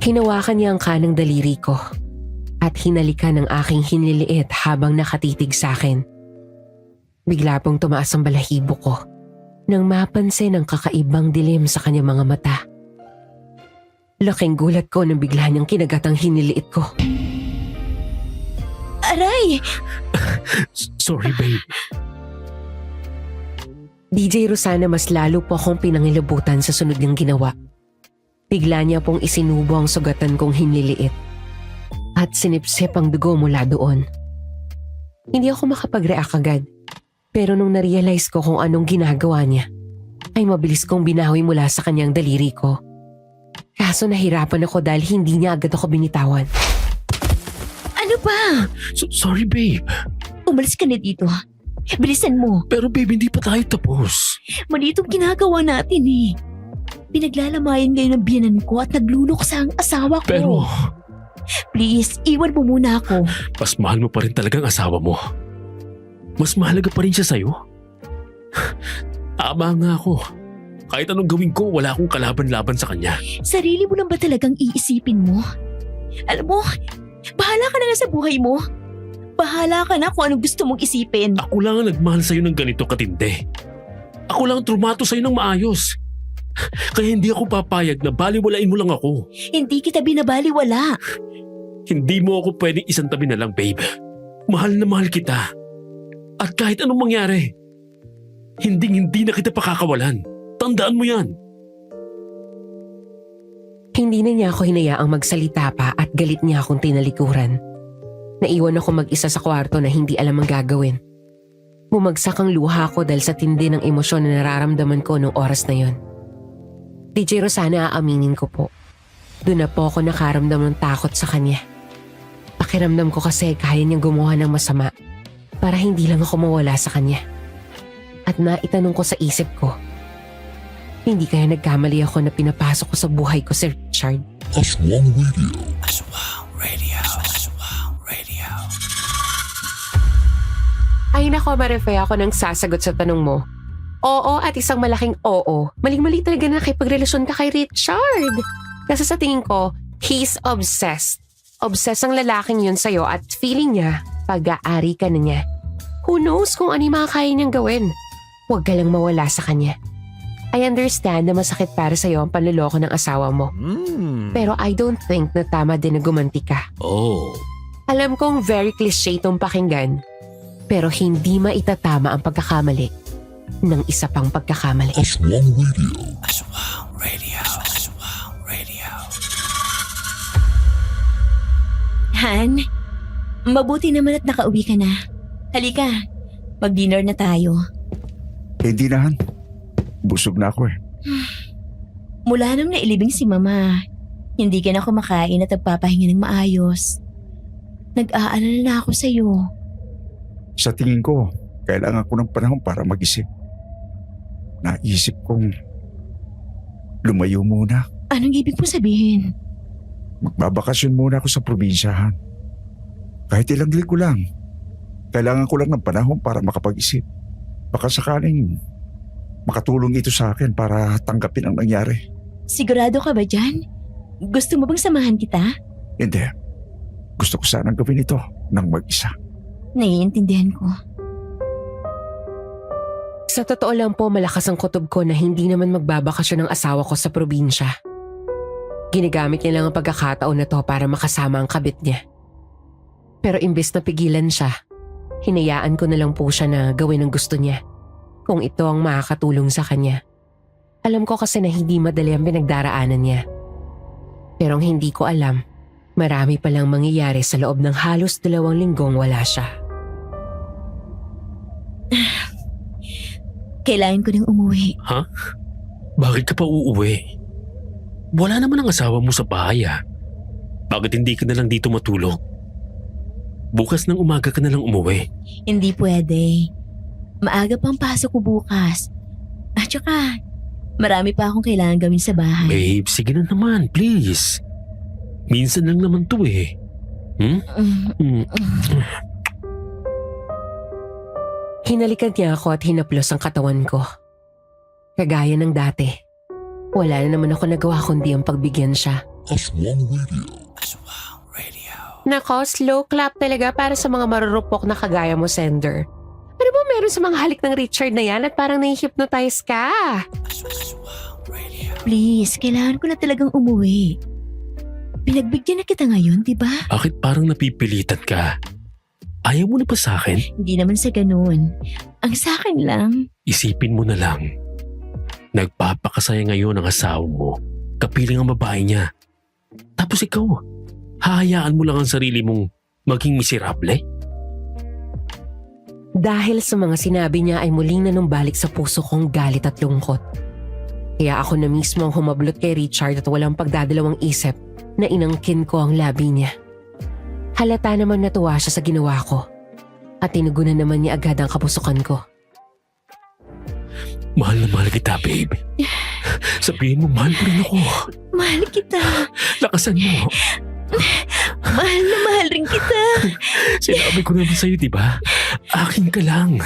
Hinawakan niya ang kanang daliri ko at hinalikan ang aking hinliliit habang nakatitig sa akin. Bigla pong tumaas ang balahibo ko nang mapansin ang kakaibang dilim sa kanyang mga mata. Laking gulat ko nang bigla niyang kinagat ang hiniliit ko. Aray! Sorry, babe. DJ Rosana, mas lalo po akong pinangilabutan sa sunod niyang ginawa. Bigla niya pong isinubo ang sugatan kong hinliliit at sinipsip ang dugo mula doon. Hindi ako makapag-react agad, pero nung narealize ko kung anong ginagawa niya, ay mabilis kong binawi mula sa kanyang daliri ko. Kaso nahirapan ako dahil hindi niya agad ako binitawan. Ano ba? Sorry, babe. Umalis ka na dito. Bilisan mo. Pero babe, hindi pa tayo tapos. Mali itong ginagawa natin eh. Pinaglalamayan ngayon ng biyanan ko at nagluluksa ang asawa ko. Pero Please, iwan mo muna ako. mas mahal mo pa rin talagang asawa mo. Mas mahalaga pa rin siya sa'yo. Tama nga ako. Kahit anong gawin ko, wala akong kalaban-laban sa kanya. Sarili mo lang ba talagang iisipin mo? Alam mo, bahala ka na nga sa buhay mo. Bahala ka na kung anong gusto mong isipin. Ako lang ang nagmahal sa'yo ng ganito katindi. Ako lang ang trumato sa'yo ng maayos. Kaya hindi ako papayag na baliwalain mo lang ako. Hindi kita binabaliwala. Hindi mo ako pwedeng isang tabi na lang, babe. Mahal na mahal kita. At kahit anong mangyari, hindi na kita pakakawalan. Tandaan mo yan. Hindi na niya ako hinayaang magsalita pa at galit niya akong tinalikuran. Naiwan ako mag-isa sa kwarto na hindi alam ang gagawin. Bumagsak ang luha ko dahil sa tindi ng emosyon na nararamdaman ko noong oras na yon. DJ Rosana, aaminin ko po. Doon na po ako nakaramdam ng takot sa kanya. Pakiramdam ko kasi kaya niyang gumawa ng masama para hindi lang ako mawala sa kanya. At naitanong ko sa isip ko, hindi kaya nagkamali ako na pinapasok ko sa buhay ko si Richard? Aswang Radio. Ay nako, Marife, ako nang sasagot sa tanong mo. Oo at isang malaking oo. Maling-mali talaga na nakipagrelasyon ka kay Richard. Kasi sa tingin ko, he's obsessed. Obsessed ang lalaking yun sa'yo at feeling niya, pag-aari ka na niya. Who knows kung ano yung makakaya niyang gawin. Huwag ka lang mawala sa kanya. I understand na masakit para sa'yo ang panloloko ng asawa mo. Pero I don't think na tama din na gumanti ka. Oh. Alam kong very cliche itong pakinggan, pero hindi maitatama ang pagkakamali ng isa pang pagkakamali. Aswang Radio. Han, mabuti naman at nakauwi ka na. Halika, mag-dinner na tayo. Hindi na, Han. Busog na ako eh. Mula nung nailibing si Mama, hindi ka na kumakain at nagpapahinga ng maayos. Nag-aalala na ako sa'yo. Sa tingin ko, kailangan ko ng panahon para mag-isip. Naisip kong lumayo muna. Anong ibig mo sabihin? Magbabakasyon muna ako sa probinsyahan. Kahit ilang linggo lang. Kailangan ko lang ng panahon para makapag-isip. Baka sakaling makatulong ito sa akin para tanggapin ang nangyari. Sigurado ka ba dyan? Gusto mo bang samahan kita? Hindi. Gusto ko sanang gawin ito ng mag-isa. Naiintindihan ko. Sa totoo lang po, malakas ang kutob ko na hindi naman magbabakasyon ng asawa ko sa probinsya. Ginagamit niya lang ang pagkakataon na to para makasama ang kabit niya. Pero imbes na pigilan siya, hinayaan ko na lang po siya na gawin ang gusto niya. Kung ito ang makakatulong sa kanya. Alam ko kasi na hindi madali ang pinagdaraanan niya. Pero ang hindi ko alam, marami palang mangyayari sa loob ng halos 2 linggong wala siya. Kailangan ko nang umuwi. Ha? Bakit ka pa uuwi? Wala naman ang asawa mo sa bahay ah. Bakit hindi ka na lang dito matulog? Bukas ng umaga ka na lang umuwi. Hindi pwede. Maaga pang pasok ko bukas. At saka, marami pa akong kailangan gawin sa bahay. Babe, sige na naman, please. Minsan lang naman to eh. Hinalikan niya ako at hinaplos ang katawan ko. Kagaya ng dati. Wala na naman ako nagawa kundi ang pagbigyan siya. Aswang Radio. Nako, slow clap talaga para sa mga marurupok na kagaya mo, sender. Ano ba meron dun sa mga halik ng Richard na yan at parang nahi-hypnotize ka. Please, kailangan ko na talagang umuwi. Pinagbigyan na kita ngayon, di ba? Bakit parang napipilitan ka? Ayaw mo na ba sa akin? Hindi naman sa ganun. Ang sa akin lang, Isipin mo na lang. Nagpapakasaya ngayon ang asawa mo. Kapiling ang babae niya. Tapos ikaw, hahayaan mo lang ang sarili mong maging miserable? Dahil sa mga sinabi niya ay muling nanumbalik sa puso kong galit at lungkot. Kaya ako na mismo ang humablot kay Richard at walang pagdadalawang isip na inangkin ko ang labi niya. Halata naman natuwa siya sa ginawa ko at tinugunan naman niya agad ang kapusukan ko. Mahal na mahal kita, babe. Sabihin mo, mahal mo rin ako. mahal kita. Lakasan mo. Mahal na mahal rin kita. Sinabi ko naman sa'yo, di ba? Akin ka lang.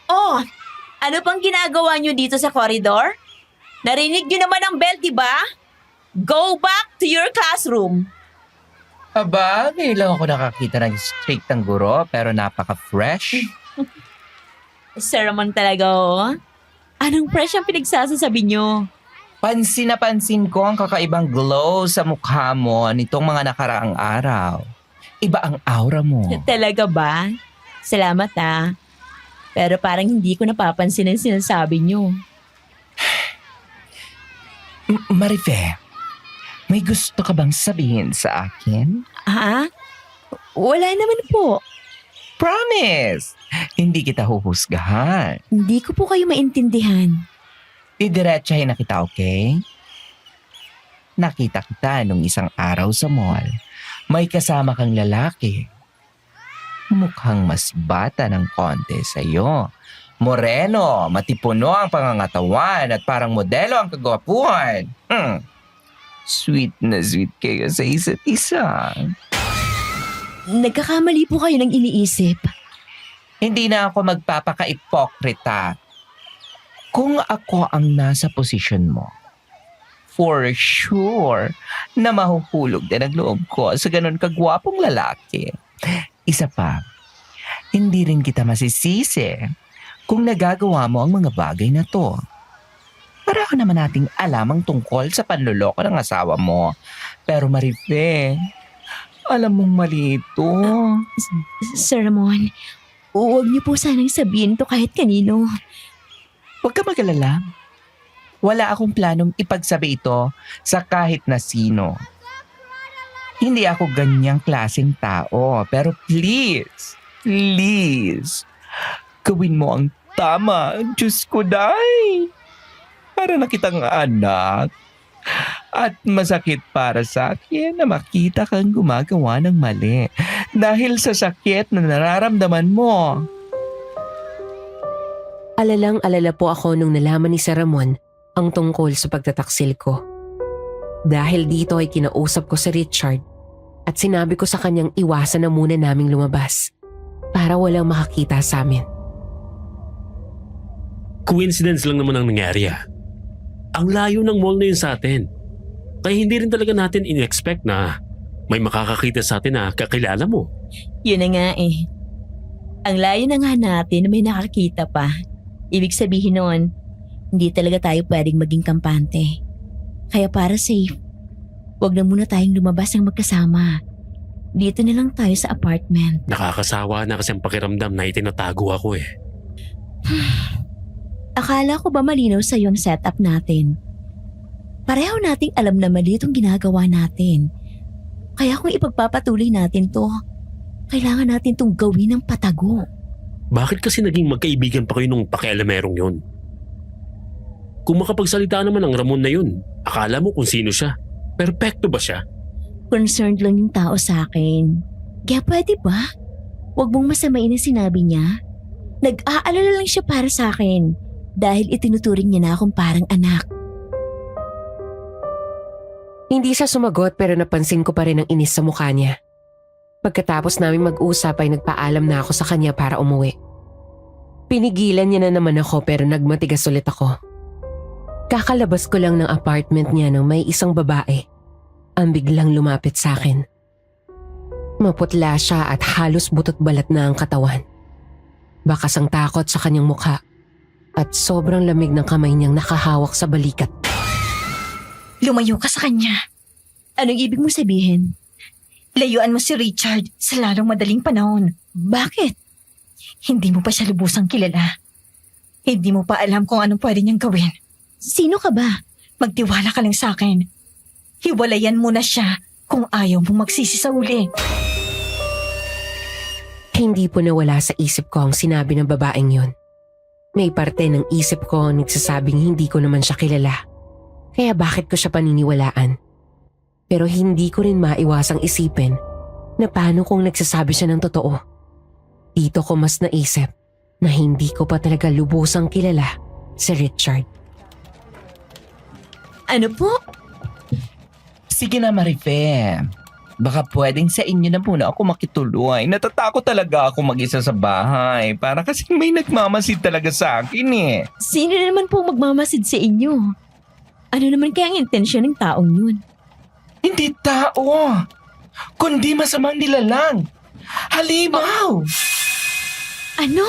Oh, ano pang ginagawa niyo dito sa corridor? Narinig niyo naman ang bell, di ba? Go back to your classroom. Aba, ngayon lang ako nakakita ng strict ng guro pero napaka-fresh. Sermon talaga, oh. Anong fresh ang pinagsasasabi niyo? Pansin na pansin ko ang kakaibang glow sa mukha mo nitong mga nakaraang araw. Iba ang aura mo. Talaga ba? Salamat, ah. Pero parang hindi ko napapansin ang sinasabi niyo. Marife, may gusto ka bang sabihin sa akin? Ha? Wala naman po. Promise! Hindi kita huhusgahan. Hindi ko po kayo maintindihan. Didiretsahin na kita, okay? Nakita kita nung isang araw sa mall. May kasama kang lalaki. Mukhang mas bata ng konti sa'yo. Moreno, matipuno ang pangangatawan at parang modelo ang kagwapuhan. Sweet na sweet kayo sa isa't isa. Nagkakamali po kayo ng iniisip. Hindi na ako magpapaka-ipokrita. Kung ako ang nasa posisyon mo, for sure na mahuhulog din ang loob ko sa ganun kagwapong lalaki. Isa pa, hindi rin kita masisisi kung nagagawa mo ang mga bagay na to. Para naman nating alam ang tungkol sa panloloko ng asawa mo. Pero Marife, alam mong mali ito. Sir Ramon, huwag niyo po sanang sabihin to kahit kanino. Huwag ka mag-alala. Wala akong planong ipagsabi ito sa kahit na sino. Hindi ako ganyang klaseng tao. Pero please, gawin mo ang tama. Diyos ko, day. Para na kitang anak. At masakit para sa akin na makita kang gumagawa ng mali. Dahil sa sakit na nararamdaman mo. Alalang-alala po ako nung nalaman ni Sir Ramon ang tungkol sa pagtataksil ko. Dahil dito ay kinausap ko si Richard at sinabi ko sa kanyang iwasan na muna naming lumabas para walang makakita sa amin. Coincidence lang naman ang nangyari, ah. Ang layo ng mall na yun sa atin. Kaya hindi rin talaga natin in-expect na may makakakita sa atin na kakilala mo. Yun na nga eh. Ang layo na nga natin na may nakakita pa. Ibig sabihin nun, hindi talaga tayo pwedeng maging kampante. Kaya para safe, wag na muna tayong lumabas ng magkasama. Dito na lang tayo sa apartment. Nakakasawa na kasi ang pakiramdam na itinatago ako eh. Akala ko ba malinaw sa'yo ang setup natin? Pareho nating alam na mali itong ginagawa natin. Kaya kung ipagpapatuloy natin to, kailangan natin itong gawin ng patago. Bakit kasi naging magkaibigan pa kayo nung pakialamerong yun? Kung makapagsalita naman ang Ramon na yun, akala mo kung sino siya. Perpekto ba siya? Concerned lang yung tao sa akin. Kaya pwede ba? Huwag mong masamain ang sinabi niya. Nag-aalala lang siya para sa akin dahil itinuturing niya na akong parang anak. Hindi siya sumagot pero napansin ko pa rin ang inis sa mukha niya. Pagkatapos naming mag-usap ay nagpaalam na ako sa kanya para umuwi. Pinigilan niya na naman ako pero nagmatigas ulit ako. Kakalabas ko lang ng apartment niya nang may isang babae ang biglang lumapit sa akin. Maputla siya at halos butot balat na ang katawan. Bakas ang takot sa kanyang mukha at sobrang lamig ng kamay niyang nakahawak sa balikat. Lumayo ka sa kanya. Anong ibig mo sabihin? Layuan mo si Richard sa lalong madaling panahon. Bakit? Hindi mo pa siya lubusang kilala. Hindi mo pa alam kung anong pwede niyang gawin. Sino ka ba? Magtiwala ka lang sa akin. Hiwalayan mo na siya kung ayaw mong magsisi sa uli. Hindi po nawala sa isip ko ang sinabi ng babaeng yun. May parte ng isip ko ang nagsasabing hindi ko naman siya kilala. Kaya bakit ko siya paniniwalaan? Pero hindi ko rin maiwasang isipin na paano kung nagsasabi siya ng totoo. Dito ko mas naisip na hindi ko pa talaga lubusang kilala si Richard. Ano po? Sige na, Marife. Baka pwedeng sa inyo na muna ako makituloy. Natatakot talaga ako mag-isa sa bahay. Para kasing may nagmamasid talaga sa akin eh. Sino naman po magmamasid sa inyo? Ano naman kaya ang intensyon ng taong yun? Hindi tao, kundi masamang nilalang. Halimaw! Ano?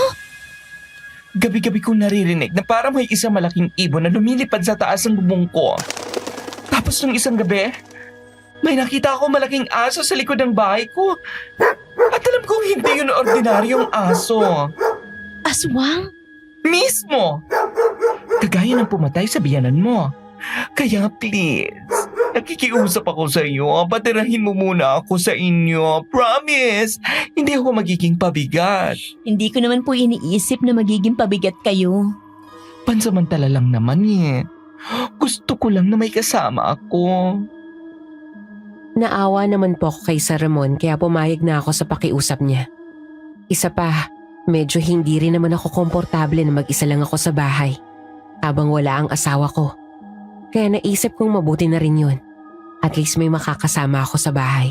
Gabi-gabi kong naririnig na parang may isang malaking ibon na lumilipad sa taas ng bubong ko. Tapos nung isang gabi, may nakita ako malaking aso sa likod ng bahay ko. At alam kong hindi yun ordinaryong aso. Aswang? Mismo! Kagaya ng pumatay sa biyanan mo. Kaya please, nakikiusap ako sa iyo. Patirahin mo muna ako sa inyo. Promise! Hindi ako magiging pabigat. Hindi ko naman po iniisip na magiging pabigat kayo. Pansamantala lang naman eh. Gusto ko lang na may kasama ako. Naawa naman po ako kay Sir Ramon kaya pumayag na ako sa pakiusap niya. Isa pa, medyo hindi rin naman ako komportable na mag-isa lang ako sa bahay habang wala ang asawa ko. Kaya naisip kong mabuti na rin yun. At least may makakasama ako sa bahay.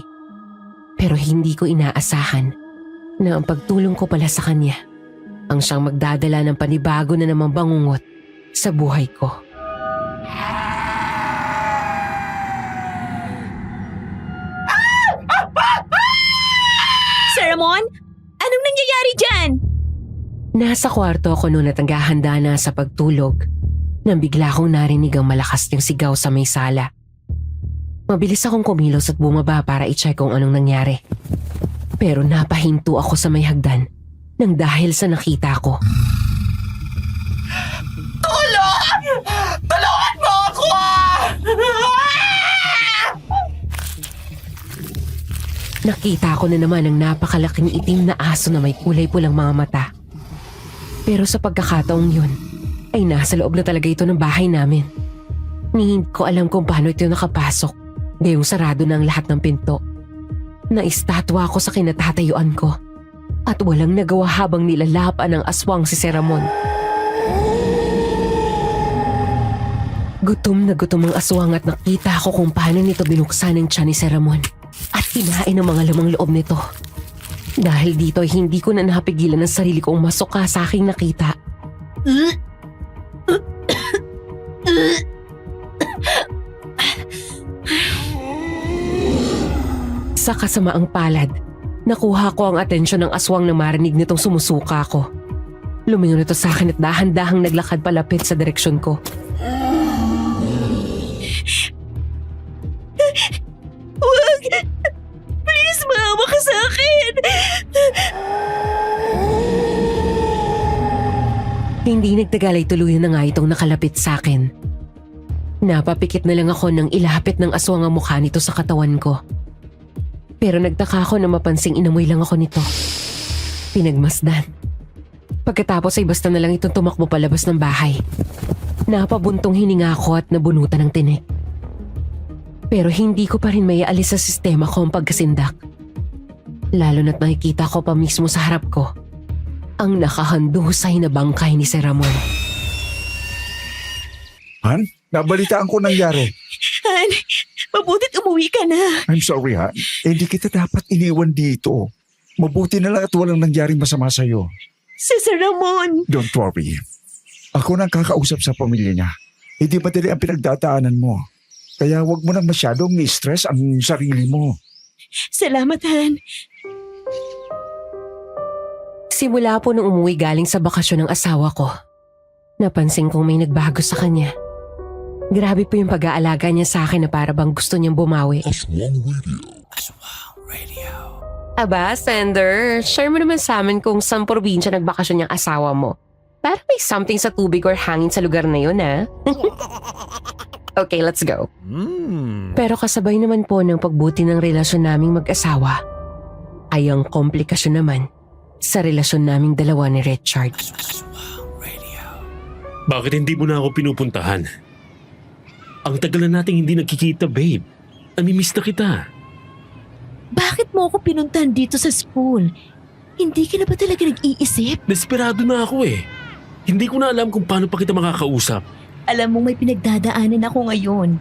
Pero hindi ko inaasahan na ang pagtulong ko pala sa kanya ang siyang magdadala ng panibago na namang bangungot sa buhay ko. Sir Ramon? Anong nangyayari dyan? Nasa kwarto ako noon at naghahanda na sa pagtulog nang bigla kong narinig ang malakas niyang sigaw sa may sala. Mabilis akong kumilos at bumaba para i-check kung anong nangyari. Pero napahinto ako sa may hagdan nang dahil sa nakita ko. Tulong! Tulungan mo ako! Nakita ko na naman ang napakalaking itim na aso na may kulay pulang mga mata. Pero sa pagkakataong yun, ay nasa loob na talaga ito ng bahay namin. Hindi ko alam kung paano ito nakapasok. Gayong sarado na ang lahat ng pinto. Naistatwa ako sa kinatatayuan ko. At walang nagawa habang nilalapan ng aswang si Sir Ramon. Gutom na gutom ang aswang at nakita ko kung paano nito binuksan ang tiyan ni Sir Ramon. At kinain ang mga lamang loob nito. Dahil dito ay hindi ko na napigilan ang sarili kong masuka sa aking nakita. Sa kasamaang palad, nakuha ko ang atensyon ng aswang na marinig nitong sumusuka ko. Lumingon ito sa akin at dahan-dahang naglakad palapit sa direksyon ko. Wag! Please, maawa ka sa akin! Hindi nagtagal ay tuluyan na nga itong nakalapit sa akin. Napapikit na lang ako nang ilapit ng aswang ang mukha nito sa katawan ko. Pero nagtaka ako na mapansing inamoy lang ako nito. Pinagmasdan. Pagkatapos ay basta na lang itong tumakbo palabas ng bahay. Napabuntong hininga ako at nabunutan ng tinik. Pero hindi ko pa rin maialis sa sistema ko ang pagkasindak. Lalo na't nakikita ko pa mismo sa harap ko ang nakahandusay na bangkay ni Sir Ramon. Han, nabalitaan ko nangyari. Han, mabutit umuwi ka na. I'm sorry, Han. Hindi kita dapat iniwan dito. Mabuti na lang at walang nangyaring masama sa'yo. Si Sir Ramon. Don't worry. Ako nang kakausap sa pamilya niya. Hindi madali ang pinagdadaanan mo. Kaya wag mo nang masyadong i-stress ang sarili mo. Salamat, Han. Simula po nung umuwi galing sa bakasyon ng asawa ko, napansin kong may nagbago sa kanya. Grabe po yung pag-aalaga niya sa akin na para bang gusto niyang bumawi. Aswang Radio. Aba, Sender, share mo naman sa amin kung saan probinsya nagbakasyon yung asawa mo. Para may something sa tubig or hangin sa lugar na yun, ha? Okay, let's go. Pero kasabay naman po ng pagbuti ng relasyon naming mag-asawa, ay ang komplikasyon naman sa relasyon naming dalawa ni Richard. Bakit hindi mo na ako pinupuntahan? Ang tagal na nating hindi nagkikita, babe. Namimiss na kita. Bakit mo ako pinuntahan dito sa school? Hindi ka na ba talaga nag-iisip? Desperado na ako eh. Hindi ko na alam kung paano pa kita makakausap. Alam mo may pinagdadaanan ako ngayon.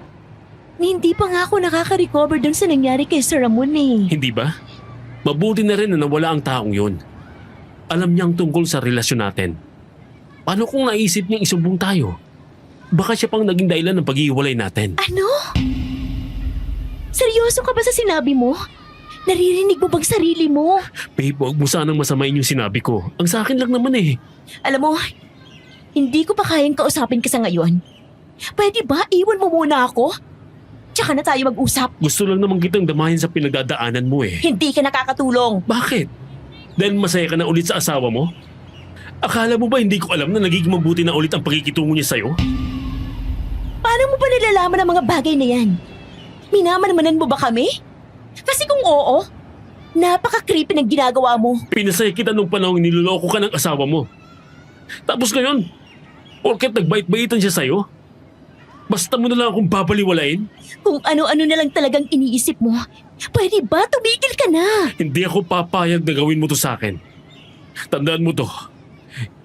Hindi pa nga ako nakaka-recover dun sa nangyari kay Sir Ramon eh. Hindi ba? Mabuti na rin na nawala ang taong yun. Alam niyang tungkol sa relasyon natin. Paano kung naisip niyang isumbong tayo? Baka siya pang naging dahilan ng pag-iiwalay natin. Ano? Seryoso ka ba sa sinabi mo? Naririnig mo bang sarili mo? Babe, huwag mo sanang masamain yung sinabi ko. Ang sa akin lang naman eh. Alam mo, hindi ko pa kayang kausapin ka sa ngayon. Pwede ba iwan mo muna ako? Tsaka na tayo mag-usap. Gusto lang naman kitang damahin sa pinagdadaanan mo eh. Hindi ka nakakatulong. Bakit? Dahil masaya ka na ulit sa asawa mo? Akala mo ba hindi ko alam na nagiging mabuti na ulit ang pakikitungo niya sa'yo? Paano mo ba nalalaman ang mga bagay na yan? Minamanmanan mo ba kami? Kasi kung oo, napaka-creepy ng ginagawa mo. Pinasaya kita nung panahong niloloko ka ng asawa mo. Tapos ngayon, porket nagbait-baitan siya sa'yo, basta mo na lang akong babaliwalain? Kung ano-ano na lang talagang iniisip mo, pwede ba tumigil ka na? Hindi ako papayag na gawin mo to sa akin. Tandaan mo to,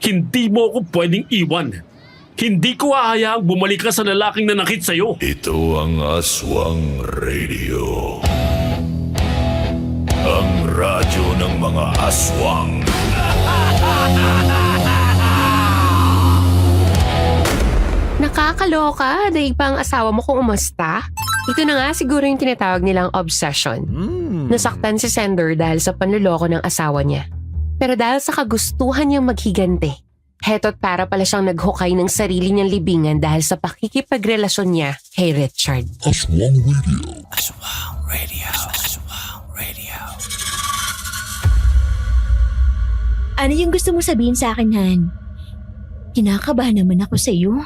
hindi mo ako pwedeng iwan. Hindi ko hahayaang bumalik ka sa lalaking nanakit sa'yo. Ito ang Aswang Radio. Ang radyo ng mga aswang. Nakakaloka, daig pa ang asawa mo kung umusta. Ito na nga siguro yung tinatawag nilang obsession. Nasaktan si Sender dahil sa panluloko ng asawa niya. Pero dahil sa kagustuhan niyang maghigante, heto't para pala siyang naghukay ng sarili niyang libingan dahil sa pakikipagrelasyon niya kay Richard. Aswang Radio. Aswang Radio. Aswang Radio. Ano yung gusto mo sabihin sa akin, Han? Kinakabahan naman ako sa iyo.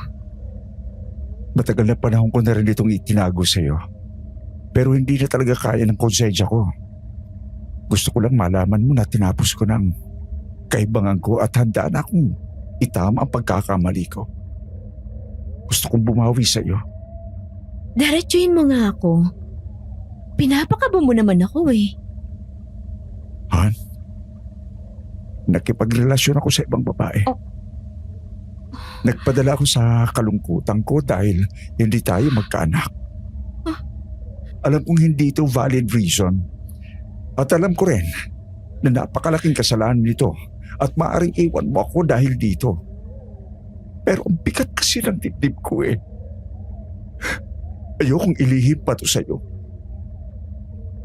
Matagal na panahon ko na rin itong itinago sa'yo. Pero hindi na talaga kaya ng konsensya ko. Gusto ko lang malaman mo na tinapos ko ng kaibangan ko at handa na akong itama ang pagkakamali ko. Gusto kong bumawi sa'yo. Diretsuhin mo nga ako. Pinapakaba mo naman ako eh. Han? Nakipagrelasyon ako sa ibang babae. Nagpadala ako sa kalungkutan ko dahil hindi tayo magkaanak. Alam kong hindi ito valid reason. At alam ko rin na napakalaking kasalanan nito at maaaring iwan mo ako dahil dito. Pero ang bigat kasi ng dibdib ko eh. Ayokong ilihim pa to sa'yo.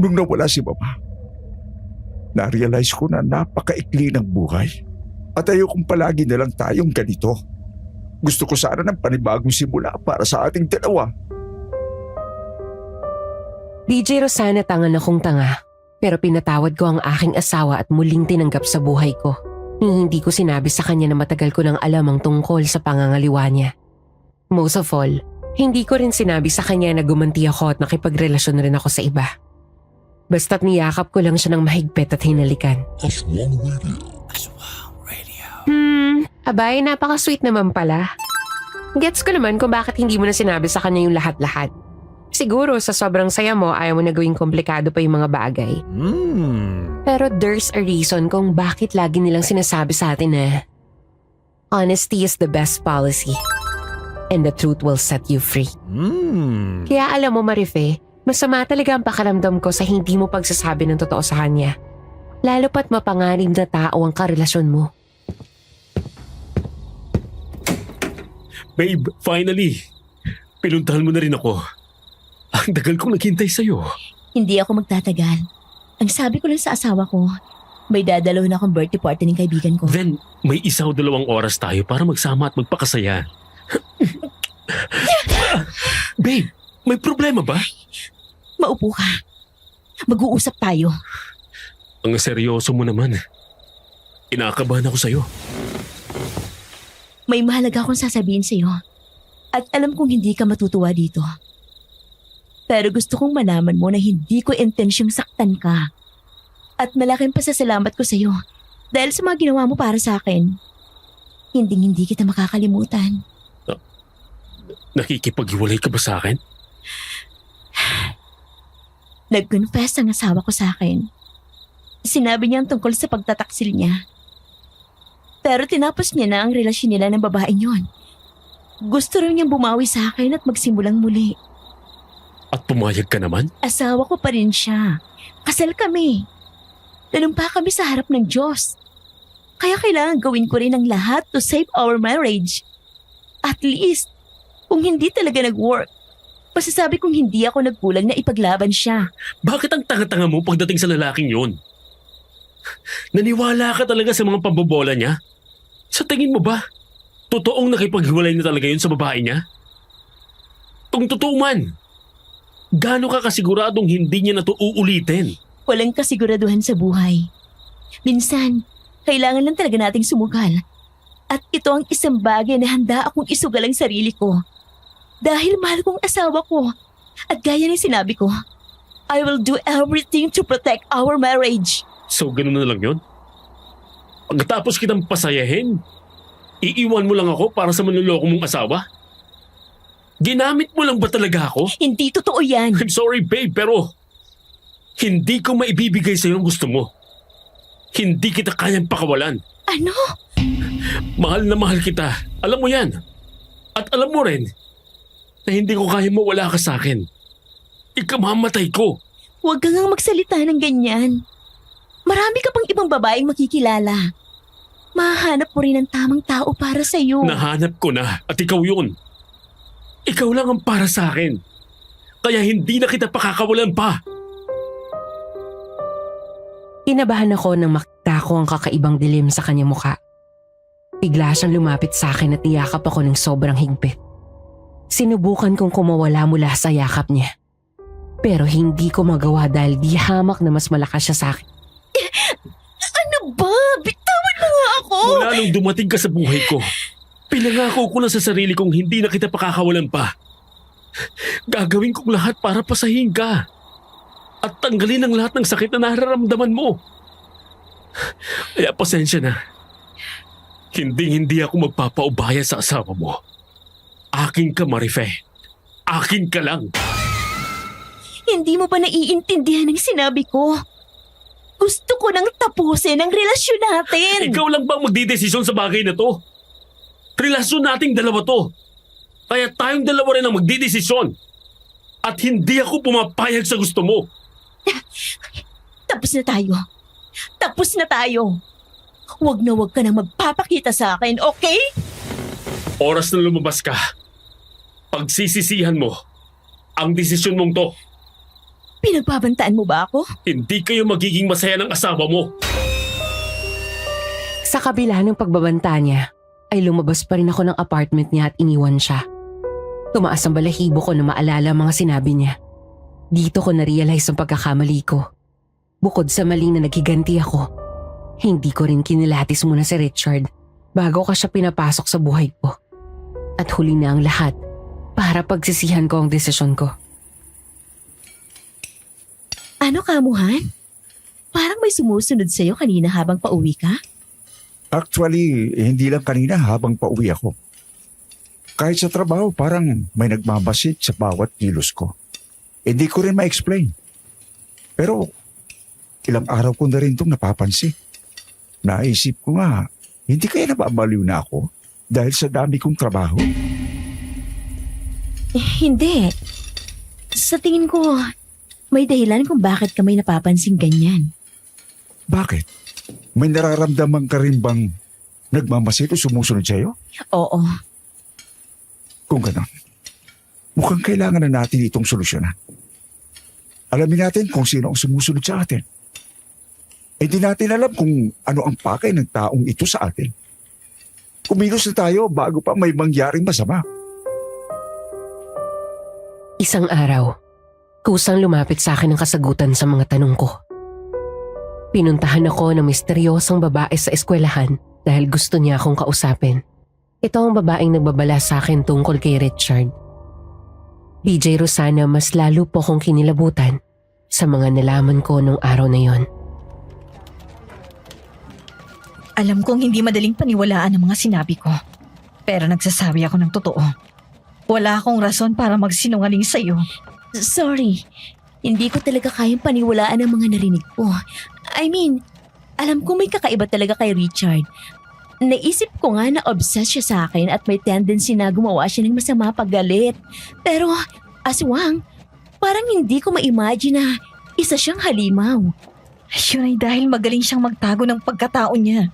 Nung nawala si Mama, na-realize ko na napakaikli ng buhay. At ayokong palagi na lang tayong ganito. Gusto ko sana ng panibagong simula para sa ating dalawa. DJ Rosana, tanga na kong tanga. Pero pinatawad ko ang aking asawa at muling tinanggap sa buhay ko. Hindi ko sinabi sa kanya na matagal ko nang alam ang tungkol sa pangangaliwa niya. Most of all, hindi ko rin sinabi sa kanya na gumanti ako at nakipagrelasyon rin ako sa iba. Basta't niyakap ko lang siya ng mahigpit at hinalikan. Aswang Radio. Aswang Radio. Abay, napaka-sweet naman pala. Gets ko naman kung bakit hindi mo na sinabi sa kanya yung lahat-lahat. Siguro sa sobrang saya mo, ayaw mo na gawing komplikado pa yung mga bagay. Pero there's a reason kung bakit lagi nilang sinasabi sa atin na honesty is the best policy and the truth will set you free. Kaya alam mo, Marife, masama talaga ang pakiramdam ko sa hindi mo pagsasabi ng totoo sa kanya. Lalo pat mapanganib na tao ang karelasyon mo. Babe, finally. Pinuntahan mo na rin ako. Ang tagal kong naghintay sa'yo. Hindi ako magtatagal. Ang sabi ko lang sa asawa ko, May dadalaw na akong birthday party ng kaibigan ko. Then, may 1 o 2 oras tayo para magsama at magpakasaya. Babe, may problema ba? Maupo ka. Mag-uusap tayo. Ang seryoso mo naman. Kinakabahan ako sa'yo. May mahalaga akong sasabihin sa'yo. At alam kong hindi ka matutuwa dito. Pero gusto kong malaman mo na hindi ko intensyong saktan ka. At malaking pasasalamat ko sa'yo dahil sa mga ginawa mo para sa akin. Hindi kita makakalimutan. Nakikipaghiwalay ka ba sa akin? Nag-confess ang asawa ko sa akin. Sinabi niya ang tungkol sa pagtataksil niya. Pero tinapos niya na ang relasyon nila ng babaeng yon. Gusto rin niyang bumawi sa akin at magsimulang muli. At pumayag ka naman? Asawa ko pa rin siya. Kasal kami. Nanumpa kami sa harap ng Diyos. Kaya kailangan gawin ko rin ang lahat to save our marriage. At least, kung hindi talaga nag-work, masasabi kong hindi ako nagkulang na ipaglaban siya. Bakit ang tanga-tanga mo pagdating sa lalaking yon? Naniwala ka talaga sa mga pambobola niya? Sa tingin mo ba, totoong nakipaghiwalay na talaga yun sa babae niya? Kung totoo man, gaano ka kasiguradong hindi niya na to uulitin? Walang kasiguraduhan sa buhay. Minsan, kailangan lang talaga nating sumugal. At ito ang isang bagay na handa akong isugal ang sarili ko. Dahil mahal kong asawa ko. At gaya ng sinabi ko, I will do everything to protect our marriage. So ganun na lang yun? Pagkatapos kitang pasayahin, iiwan mo lang ako para sa manloloko mong asawa? Ginamit mo lang ba talaga ako? Hindi totoo yan. I'm sorry babe, pero hindi ko maibibigay sa'yo ang gusto mo. Hindi kita kayang pakawalan. Ano? Mahal na mahal kita. Alam mo yan. At alam mo rin na hindi ko kaya mawala ka sa akin. Ikamamatay ko. Huwag ka ngang magsalita ng ganyan. Marami ka pang ibang babaeng makikilala. Mahanap mo rin ang tamang tao para sa'yo. Nahanap ko na at ikaw yun. Ikaw lang ang para sa akin. Kaya hindi na kita pakakawalan pa. Kinabahan ako nang makita ko ang kakaibang dilim sa kanyang muka. Bigla siyang lumapit sa akin at niyakap ako ng sobrang higpit. Sinubukan kong kumawala mula sa yakap niya. Pero hindi ko magawa dahil di hamak na mas malakas siya sa akin. Ano ba? Bitawan mo nga ako! Mula nung dumating ka sa buhay ko, pinangako ko na sa sarili kong hindi na kita pakakawalan pa. Gagawin kong lahat para pasahin ka. At tanggalin ang lahat ng sakit na nararamdaman mo. Kaya pasensya na. Hindi ako magpapaubaya sa asawa mo. Akin ka, Marife. Akin ka lang. Hindi mo ba naiintindihan ang sinabi ko? Gusto ko nang tapusin ang relasyon natin. Ikaw lang bang magdidesisyon sa bagay na to? Relasyon nating dalawa to. Kaya tayong dalawa rin ang magdidesisyon. At hindi ako pumapayag sa gusto mo. Tapos na tayo. Tapos na tayo. Huwag ka nang magpapakita sa akin, okay? Oras na lumabas ka. Pagsisisihan mo ang desisyon mong to. Pinagbabantaan mo ba ako? Hindi kayo magiging masaya ng asawa mo. Sa kabila ng pagbabanta niya, ay lumabas pa rin ako ng apartment niya at iniwan siya. Tumaas ang balahibo ko na maalala ang mga sinabi niya. Dito ko na-realize ang pagkakamali ko. Bukod sa mali na naghiganti ako, hindi ko rin kinilatis muna si Richard bago ka siya pinapasok sa buhay ko. At huli na ang lahat para pagsisihan ko ang desisyon ko. Ano kamuhan? Parang may sumusunod sa'yo kanina habang pauwi ka? Actually, hindi lang kanina habang pauwi ako. Kahit sa trabaho, parang may nagmamasid sa bawat kilos ko. Hindi ko rin ma-explain. Pero ilang araw ko na rin itong napapansin. Naisip ko nga, hindi kaya nababaliw na ako dahil sa dami kong trabaho? Hindi. Sa tingin ko, may dahilan kung bakit ka may napapansin ganyan. Bakit? May nararamdaman ka rin bang nagmamasid o sumusunod sa'yo? Oo. Kung gano'n, mukhang kailangan na natin itong solusyonan. Alamin natin kung sino ang sumusunod sa atin. Hindi natin alam kung ano ang pakay ng taong ito sa atin. Kumilos na tayo bago pa may mangyaring masama. Isang araw, kusang lumapit sa akin ang kasagutan sa mga tanong ko. Pinuntahan ako ng misteryosang babae sa eskwelahan dahil gusto niya akong kausapin. Ito ang babaeng nagbabala sa akin tungkol kay Richard. DJ Rosana, mas lalo po akong kinilabutan sa mga nalaman ko nung araw na yon. Alam kong hindi madaling paniwalaan ang mga sinabi ko. Pero nagsasabi ako ng totoo. Wala akong rason para magsinungaling sa'yo. Sorry, hindi ko talaga kayang paniwalaan ang mga narinig ko. I mean, alam ko may kakaiba talaga kay Richard. Naisip ko nga na obsessed siya sa akin at may tendency na gumawa siya ng masama paggalit. Pero, aswang, parang hindi ko ma-imagine na isa siyang halimaw. Yun ay dahil magaling siyang magtago ng pagkatao niya.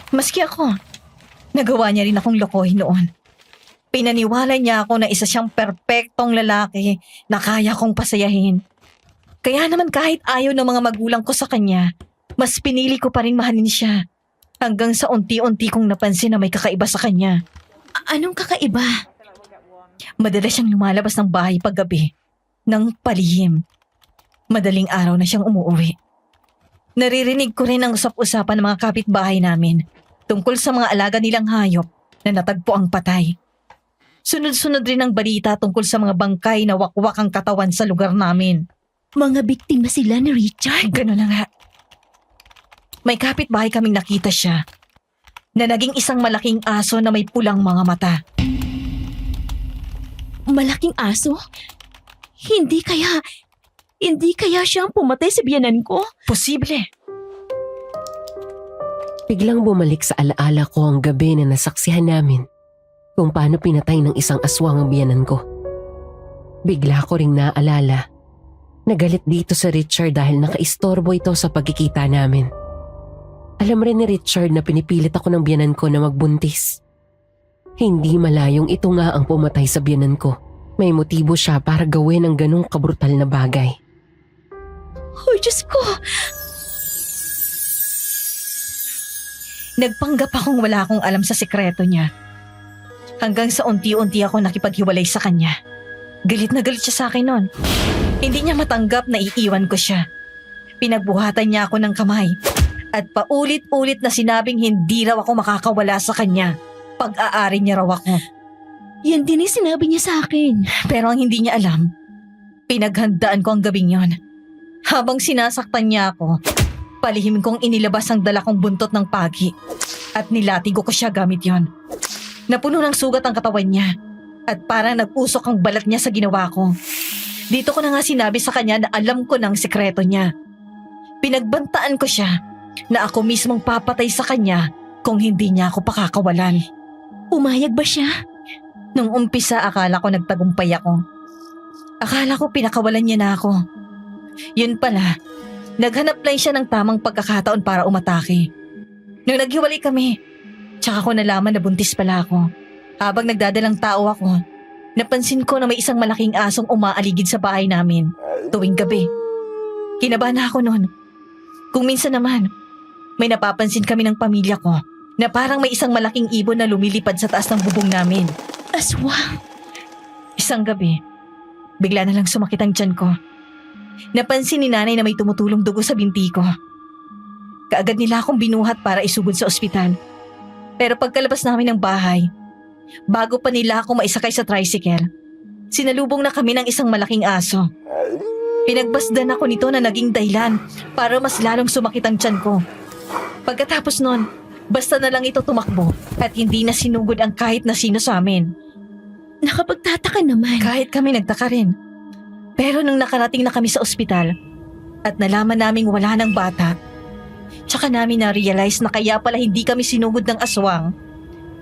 Maski ako, nagawa niya rin akong lokohin noon. Pinaniwala niya ako na isa siyang perpektong lalaki na kaya kong pasayahin. Kaya naman kahit ayaw ng mga magulang ko sa kanya, mas pinili ko pa rin mahalin siya. Hanggang sa unti-unti kong napansin na may kakaiba sa kanya. Anong kakaiba? Madalas siyang lumalabas ng bahay paggabi, ng palihim. Madaling araw na siyang umuwi. Naririnig ko rin ang usap-usapan ng mga kapitbahay namin tungkol sa mga alaga nilang hayop na natagpo ang patay. Sunod-sunod rin ang balita tungkol sa mga bangkay na wakwak ang katawan sa lugar namin. Mga biktima sila ni Richard. Gano'n na nga. May kapitbahay kaming nakita siya na naging isang malaking aso na may pulang mga mata. Malaking aso? Hindi kaya siya ang pumatay sa biyanan ko? Posible. Biglang bumalik sa alaala ko ang gabi na nasaksihan namin kung paano pinatay ng isang aswang ang biyanan ko. Bigla ko ring naalala na galit dito sa Richard dahil nakaistorbo ito sa pagkikita namin. Alam rin ni Richard na pinipilit ako ng biyanan ko na magbuntis. Hindi malayong ito nga ang pumatay sa biyanan ko. May motibo siya para gawin ang ganong kabrutal na bagay. Oh, Diyos ko! Nagpanggap akong wala akong alam sa sekreto niya. Hanggang sa unti-unti ako nakipaghiwalay sa kanya. Galit na galit siya sa akin noon. Hindi niya matanggap na iiwan ko siya. Pinagbuhatan niya ako ng kamay. At paulit-ulit na sinabing hindi raw ako makakawala sa kanya. Pag-aari niya raw ako. Yan din yung sinabi niya sa akin. Pero ang hindi niya alam, pinaghandaan ko ang gabing yon. Habang sinasaktan niya ako, palihim kong inilabas ang dala kong buntot ng pagi at nilatigo ko siya gamit yon. Napuno ng sugat ang katawan niya at parang nag-usok ang balat niya sa ginawa ko. Dito ko na nga sinabi sa kanya na alam ko ng sikreto niya. Pinagbantaan ko siya na ako mismong papatay sa kanya kung hindi niya ako pakakawalan. Pumayag ba siya? Nung umpisa akala ko nagtagumpay ako. Akala ko pinakawalan niya na ako. Yun pala, naghanap lang siya ng tamang pagkakataon para umatake. Nung naghiwalay kami, tsaka ko nalaman na buntis pala ako. Habang nagdadalang tao ako, napansin ko na may isang malaking asong umaaligid sa bahay namin tuwing gabi. Kinabahan ako noon. Kung minsan naman, may napapansin kami ng pamilya ko na parang may isang malaking ibon na lumilipad sa taas ng bubong namin. Aswang! Isang gabi, bigla na lang sumakit ang tiyan ko. Napansin ni nanay na may tumutulong dugo sa binti ko. Kaagad nila akong binuhat para isugod sa ospital. Pero pagkalabas namin ng bahay, bago pa nila ako maisakay sa tricycle, sinalubong na kami ng isang malaking aso. Pinagbasdan ako nito na naging dahilan para mas lalong sumakit ang tiyan ko. Pagkatapos nun, basta na lang ito tumakbo at hindi na sinugod ang kahit na sino sa amin. Nakapagtataka naman. Kahit kami nagtaka rin. Pero nung nakarating na kami sa ospital at nalaman naming wala ng bata, tsaka namin na-realize na kaya pala hindi kami sinugod ng aswang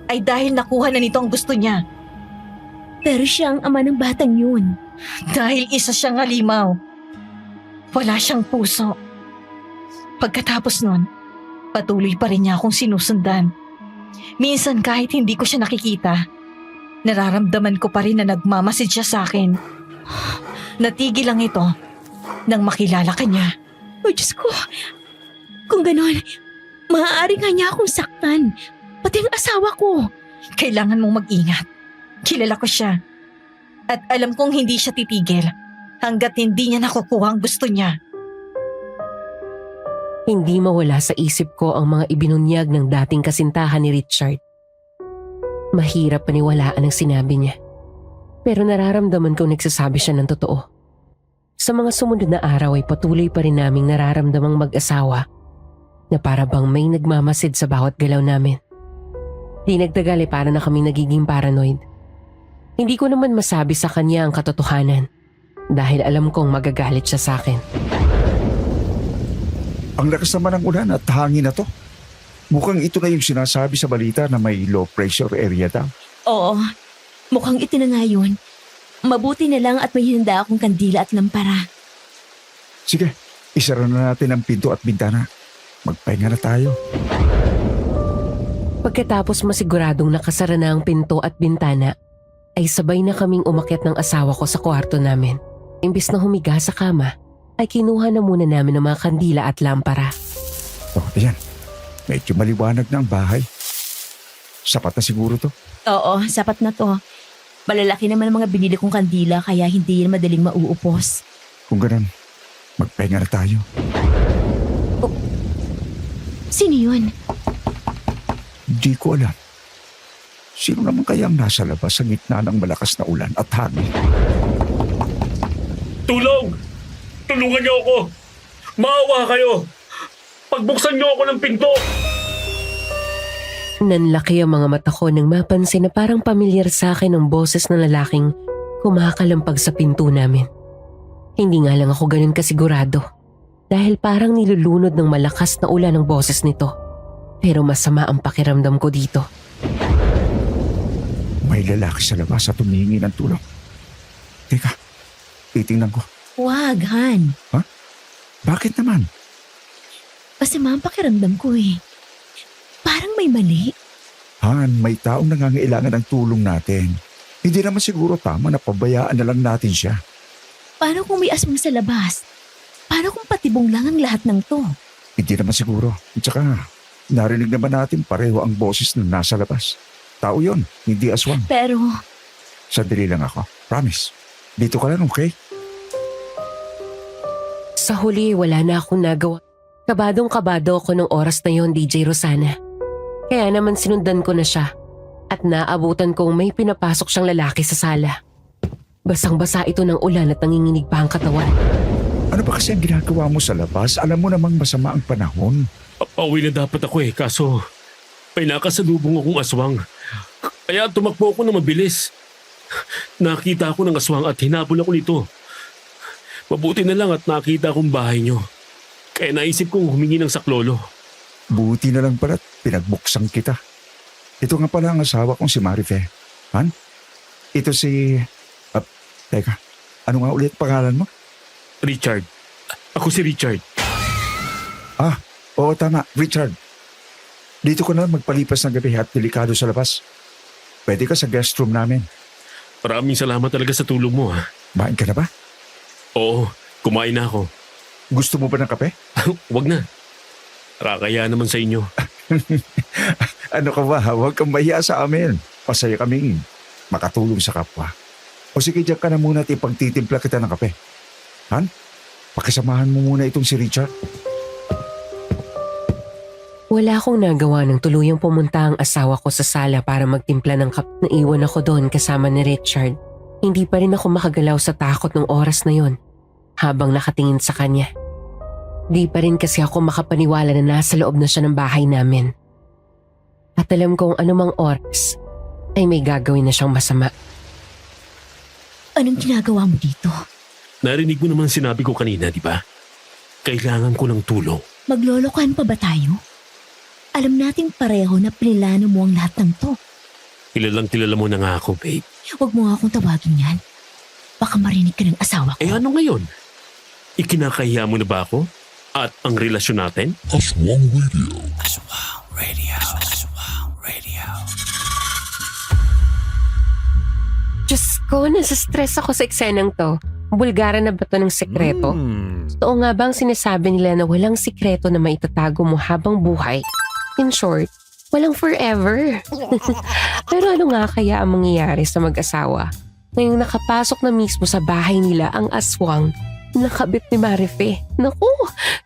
ay dahil nakuha na nito ang gusto niya. Pero siya ang ama ng batang yun. Dahil isa siyang halimaw. Wala siyang puso. Pagkatapos nun, patuloy pa rin niya akong sinusundan. Minsan kahit hindi ko siya nakikita, nararamdaman ko pa rin na nagmamasid siya sa akin. Natigil lang ito nang makilala ka niya. Oh, Diyos ko. Kung ganon, maaari nga niya akong saktan. Pati ang asawa ko. Kailangan mong mag-ingat. Kilala ko siya. At alam kong hindi siya titigil hanggat hindi niya nakukuha ang gusto niya. Hindi mawala sa isip ko ang mga ibinunyag ng dating kasintahan ni Richard. Mahirap paniwalaan ang sinabi niya. Pero nararamdaman kong nagsasabi siya ng totoo. Sa mga sumunod na araw ay patuloy pa rin naming nararamdamang mag-asawa na para bang may nagmamasid sa bawat galaw namin. Di nagtagal ay para na kaming nagiging paranoid. Hindi ko naman masabi sa kanya ang katotohanan dahil alam kong magagalit siya sa akin. Ang lakas naman ng ulan at hangin na to. Mukhang ito na yung sinasabi sa balita na may low pressure area daw. Oo, mukhang ito na nga yun. Mabuti na lang at may handa akong kandila at lampara. Sige, isara na natin ang pinto at bintana. Magpahinga na tayo. Pagkatapos masiguradong nakasara na ang pinto at bintana, ay sabay na kaming umakyat ng asawa ko sa kwarto namin. Imbis na humiga sa kama, ay kinuha na muna namin ng mga kandila at lampara. Oh, ayan. Medyo maliwanag na ang bahay. Sapat na siguro to. Oo, sapat na to. Malalaki naman ang mga binili kong kandila kaya hindi yan madaling mauupos. Kung ganun, magpahinga na tayo. Sino yun? Hindi ko alam. Sino naman kaya ang nasa labas sa gitna ng malakas na ulan at hangin? Tulong! Tulungan niyo ako! Maawa kayo! Pagbuksan niyo ako ng pinto! Nanlaki ang mga mata ko nang mapansin na parang pamilyar sa akin ang boses ng lalaking kumakalampag sa pinto namin. Hindi nga lang ako ganun kasigurado dahil parang nilulunod ng malakas na ulan ang boses nito. Pero masama ang pakiramdam ko dito. May lalaki sa labas at humihingi ng tulong. Teka, titingnan ko. Wag, Han. Bakit naman? Masama ang pakiramdam ko eh. Parang may mali. Han, may taong nangangailangan ng tulong natin. Hindi naman siguro tama na pabayaan na lang natin siya. Paano kung may aswang sa labas? Paano kung patibong lang ang lahat ng to? Hindi naman siguro. At saka, narinig naman natin pareho ang boses na nasa labas. Tao yon, hindi aswang. Pero, Sandali lang ako. Promise. Dito ka lang, okay? Sa huli, wala na akong nagawa. Kabadong-kabado ako ng oras na yon, DJ Rosana. Kaya naman sinundan ko na siya at naabutan kong may pinapasok siyang lalaki sa sala. Basang-basa ito ng ulan at nanginginig pa ang katawan. Ano ba kasi ang ginagawa mo sa labas? Alam mo namang masama ang panahon. Pauwi na dapat ako kaso may nakasalubong akong aswang. Kaya tumakbo ako na mabilis. Nakita ako ng aswang at hinabol ako nito. Mabuti na lang at nakita akong bahay niyo. Kaya naisip kong humingi ng saklolo. Buti na lang pala't pinagbuksan kita. Ito nga pala ang asawa kong si Marife. Han? Ito si... teka, ano nga ulit pangalan mo? Richard. Ako si Richard. Oo tama, Richard. Dito ko na magpalipas ng gabi at delikado sa labas. Pwede ka sa guest room namin. Maraming salamat talaga sa tulong mo ha. Kumain ka na ba? Oo, kumain na ako. Gusto mo ba ng kape? Wag na. Rakaya naman sa inyo. Ano ka ba? Huwag kang mahiya sa amin. Pasaya kaming makatulong sa kapwa. O sige, diyan ka na muna at ipagtitimpla kita ng kape. Han? Pakisamahan mo muna itong si Richard. Wala akong nagawa nang tuluyang pumunta ang asawa ko sa sala para magtimpla ng kape. Naiwan ako doon kasama ni Richard. Hindi pa rin ako makagalaw sa takot ng oras na yon habang nakatingin sa kanya. Di pa rin kasi ako makapaniwala na nasa loob na siya ng bahay namin. At alam kong anumang oras ay may gagawin na siyang masama. anong ginagawa mo dito? Narinig mo naman sinabi ko kanina, di ba? Kailangan ko ng tulong. Maglolokohan pa ba tayo? Alam nating pareho na pinilano mo ang lahat ng to. Kilala mo na nga ako, babe. Huwag mo nga akong tawagin yan. Baka marinig ka ng asawa ko. Eh ano ngayon? Ikinakahiya mo na ba ako? At ang relasyon natin? Aswang Radio. Aswang Radio. Aswang Radio. Diyos ko, nasa-stress ako sa eksenang to. Bulgara na ba ito ng sekreto? Totoo nga ba ang sinasabi nila na walang sikreto na maitatago mo habang buhay? In short, walang forever. Pero ano nga kaya ang mangyayari sa mag-asawa? Ngayong nakapasok na mismo sa bahay nila ang aswang na kabit ni Marife. Naku,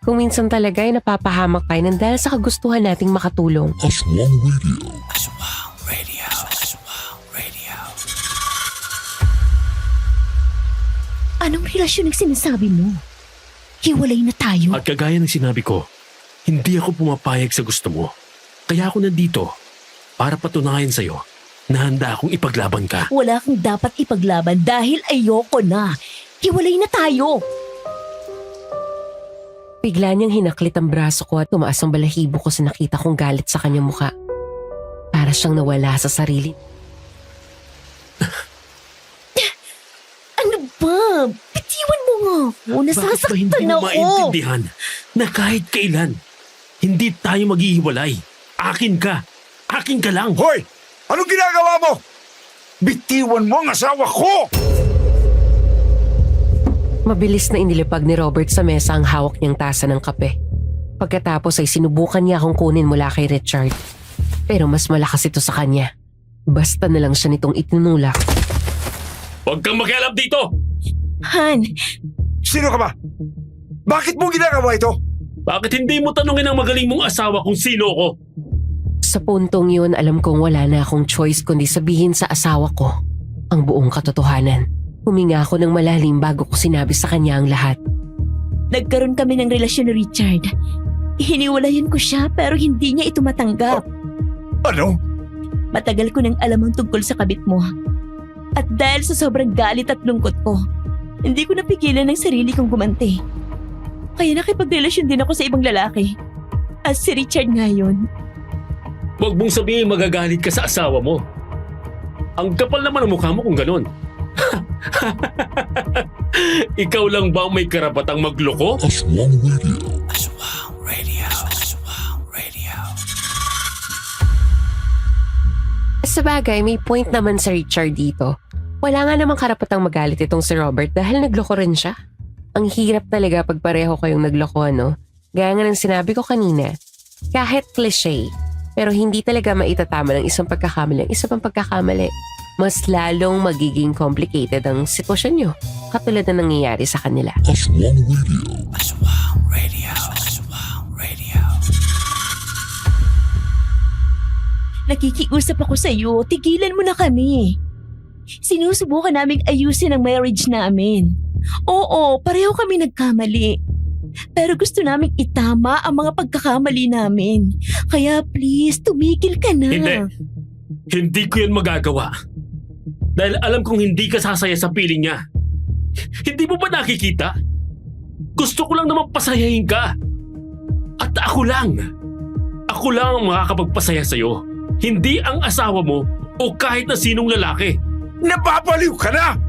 kung minsan talaga ay napapahamak tayo ng dahil sa kagustuhan nating makatulong. Aswang Radio. Aswang Radio. Aswang Radio. Anong relasyon ang sinasabi mo? Hiwalay na tayo. At kagaya ng sinabi ko, hindi ako pumapayag sa gusto mo. Kaya ako nandito para patunayan sa'yo na handa akong ipaglaban ka. Wala kang dapat ipaglaban dahil ayoko na. Hiwalay na tayo. Bigla niyang hinaklit ang braso ko at tumaas ang balahibo ko sa nakita kong galit sa kanyang mukha. Para siyang nawala sa sarili. Ano ba? Bitiwan mo nga ako. Bakit ba hindi Nasasaktan mo ako. maintindihan na kahit kailan, hindi tayo maghihiwalay? Akin ka. Akin ka lang. Hoy! Anong ginagawa mo? Bitiwan mo ang asawa ko! Mabilis na inilipag ni Robert sa mesa ang hawak niyang tasa ng kape. Pagkatapos ay sinubukan niya akong kunin mula kay Richard. Pero mas malakas ito sa kanya. Basta na lang siya nitong itinulak. Huwag kang makialam dito! Han, Sino ka ba? Bakit mo ginagawa ito? Bakit hindi mo tanungin ang magaling mong asawa kung sino ko? Sa puntong yun, alam kong wala na akong choice kundi sabihin sa asawa ko ang buong katotohanan. Huminga ako ng malalim bago ko sinabi sa kanya ang lahat. nagkaroon kami ng relasyon ni Richard. Hiniwalayan ko siya pero hindi niya ito matanggap. Ano? Matagal ko nang alam ang tungkol sa kabit mo. At dahil sa sobrang galit at lungkot ko, hindi ko napigilan ng sarili kong gumanti. Kaya nakipagrelasyon din ako sa ibang lalaki. At si Richard ngayon. Huwag mong sabihin magagalit ka sa asawa mo. Ang kapal naman ang mukha mo kung ganun. Ikaw lang ba ang may karapatang magloko? Aswang Radio. Aswang Radio. Aswang Radio. Sa bagay, may point naman sa Richard dito. Wala nga namang karapatang magalit itong si Robert dahil nagloko rin siya. Ang hirap talaga pag pareho kayong nagloko, no? Gaya nga ng sinabi ko kanina, kahit cliché, pero hindi talaga maitatama ng isang pagkakamali ang isa pang pagkakamali. Mas lalong magiging complicated ang sitwasyon nyo, katulad na nangyayari sa kanila. Aswang Radio. Aswang Radio. Aswang Radio. Nakikiusap ako sa iyo, tigilan mo na kami. Sinusubukan naming ayusin ang marriage namin. Oo, pareho kami nagkamali. Pero gusto naming itama ang mga pagkakamali namin. Kaya please, tumigil ka na. Hindi. Hindi ko yan magagawa. Dahil alam kong hindi ka sasaya sa piling niya. Hindi mo ba nakikita? Gusto ko lang naman pasayahin ka. At ako lang ang makakapagpasaya sa'yo. Hindi ang asawa mo o kahit na sinong lalaki. Nababaliw ka na!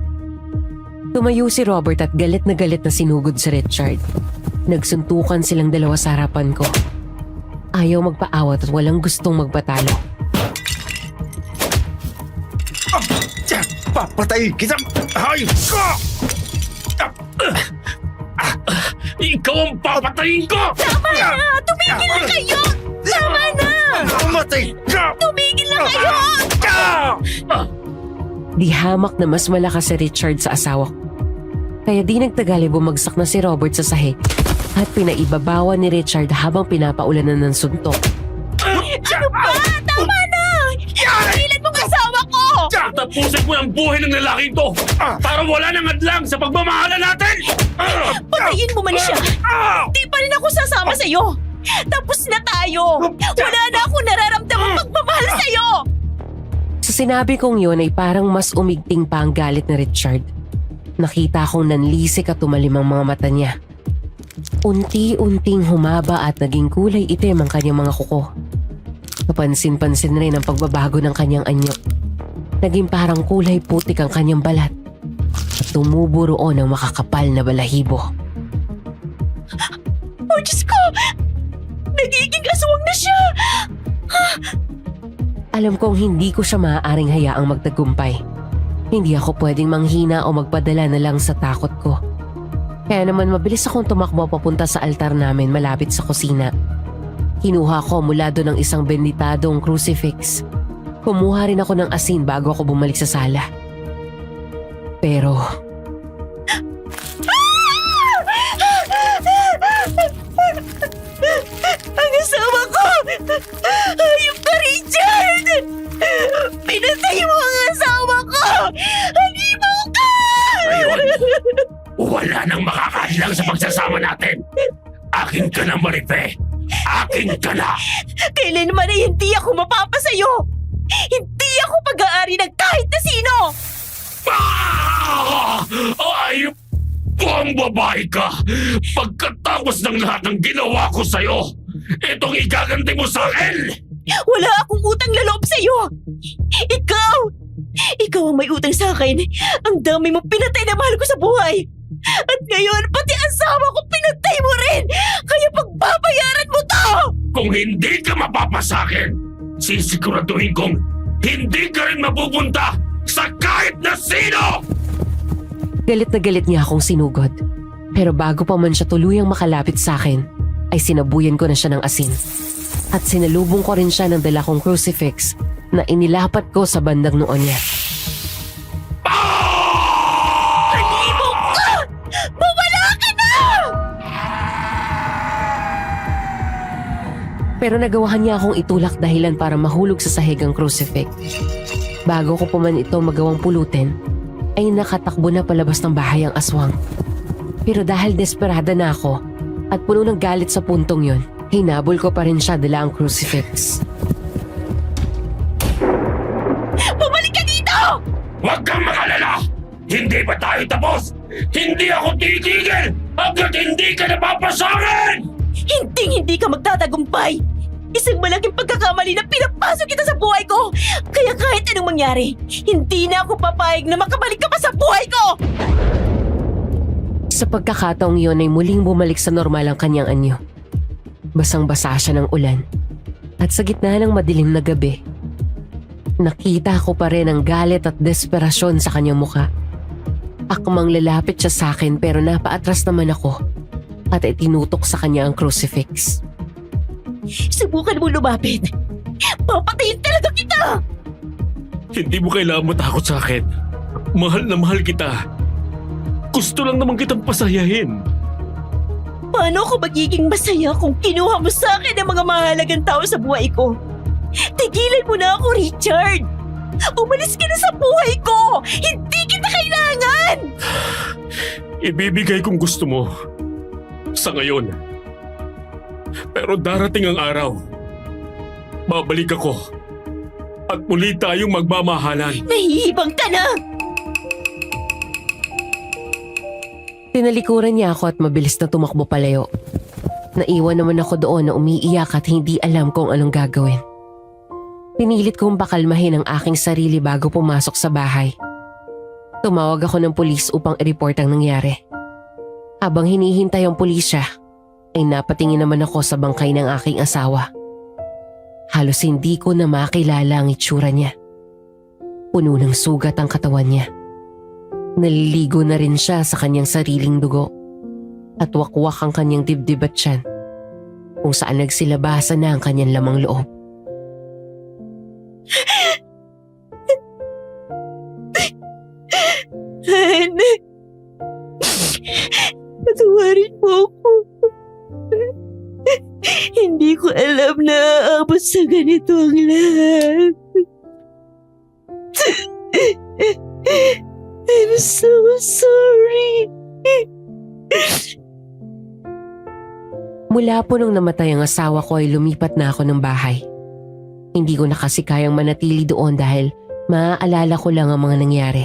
Tumayo si Robert at galit na sinugod si Richard. Nagsuntukan silang dalawa sa harapan ko. Ayaw magpaawat at walang gustong magpatalo. Papatayin kita! Hayop ka! Ikaw ang papatayin ko! Tama na! Tumigil na kayo! Tama na! Mamatay ka! Tumigil na kayo! Di hamak na mas malakas si Richard sa asawa ko. Kaya di nagtagal bumagsak na si Robert sa sahig at pinaibabawan ni Richard habang pinapaulanan ng suntok. Ano ba? Tama na! Tigilan mong asawa ko! Tapusin ko ang buhay ng lalaking to para wala nang adlang sa pagmamahalan natin! Patayin mo man siya! Di pa rin ako sasama sa'yo! Tapos na tayo! Wala na akong nararamdamang pagmamahal sa'yo! Sa sinabi kong yun ay parang mas umigting pa ang galit ni Richard. Nakita kong nanlisik at tumalim ang mga mata niya. Unti-unting humaba at naging kulay itim ang kanyang mga kuko. Kapansin-pansin rin ang pagbabago ng kanyang anyo. Naging parang kulay putik ang kanyang balat at tumubo roon ang makakapal na balahibo. Oh, Diyos ko! Nagiging aswang na siya! Alam kong hindi ko siya maaaring hayaang magtagumpay. Hindi ako pwedeng manghina o magpadala na lang sa takot ko. Kaya naman mabilis akong tumakbo papunta sa altar namin malapit sa kusina. Kinuha ko mula doon ng isang benditadong crucifix. Kumuha rin ako ng asin bago ako bumalik sa sala. Pero Ang asawa ko! Hayop ka, Richard! Pinatay mo ang asawa ko! Halimaw ka! Ngayon, wala nang makakahadlang sa pagsasama natin. Akin ka na, Marife. Akin ka na. Kailanman ay hindi ako mapapasayo! Hindi ako pag-aari ng kahit na sino! Ayop ko ang babae ka! Pagkatapos ng lahat ng ginawa ko sa'yo, itong igaganti mo sa akin! Wala akong utang na loob sa'yo! Ikaw! Ikaw ang may utang sa akin! Ang dami mo pinatay na mahal ko sa buhay! At ngayon, pati asawa ko pinatay mo rin! Kaya pagbabayaran mo to! Kung hindi ka mapapasakin, sisiguraduhin kong hindi ka rin mapupunta sa kahit na sino! galit na galit niya akong sinugod. Pero bago pa man siya tuluyang makalapit sa akin, ay sinabuyan ko na siya ng asin. At sinalubong ko rin siya ng dala kong crucifix na inilapat ko sa bandang noo niya. Halimaw ka! Mawala ka na! Pero nagawahan niya akong itulak dahilan para mahulog sa sahig ang crucifix. Bago ko pa man ito magawang pulutin, ay nakatakbo na palabas ng bahay ang aswang. Pero dahil desperada na ako at puno ng galit sa puntong yon, hinabol ko pa rin siya dala ang crucifix. Bumalik ka dito! Huwag kang makalala! Hindi pa tayo tapos! Hindi ako titigil hanggat hindi ka napapasakin! Hindi ka magtatagumpay! Isang malaking pagkakamali na pinapasok kita sa buhay ko! Kaya kahit anong mangyari, hindi na ako papayag na makabalik ka pa sa buhay ko! Sa pagkakataong yon ay muling bumalik sa normal ang kanyang anyo. Basang-basa siya ng ulan. At sa gitna ng madilim na gabi, nakita ko pa rin ang galit at desperasyon sa kanyang muka. Akmang lalapit siya sa akin pero napaatras naman ako at itinutok sa kanya ang crucifix. Subukan mo lumapit! Papatayin talaga kita! Hindi mo kailangan matakot sa akin. Mahal na mahal kita. Gusto lang naman kitang pasayahin. Paano ako magiging masaya kung kinuha mo sa akin ang mga mahalagang tao sa buhay ko? Tigilan mo na ako, Richard! Umalis ka na sa buhay ko! Hindi kita kailangan! Ibibigay kung gusto mo. Sa ngayon. Pero darating ang araw. Babalik ako. At muli tayong magmamahalan. Nahihibang ka na! Tinalikuran niya ako at mabilis na tumakbo palayo. Naiwan naman ako doon na umiiyak at hindi alam kung anong gagawin. Pinilit kong pakalmahin ang aking sarili bago pumasok sa bahay. Tumawag ako ng pulis upang i-report ang nangyari. Habang hinihintay ang pulisya, ay napatingin naman ako sa bangkay ng aking asawa. Halos hindi ko na makilala ang itsura niya. Puno ng sugat ang katawan niya. Naliligo na rin siya sa kanyang sariling dugo at wakwak ang kanyang dibdib at tiyan kung saan nagsilabasan na ang kanyang lamang loob. Han, patawarin mo ako. Hindi ko alam na aabot sa ganito ang lahat. I'm so sorry. Mula po nung namatay ang asawa ko ay lumipat na ako ng bahay. Hindi ko na kasi kayang manatili doon dahil maaalala ko lang ang mga nangyari.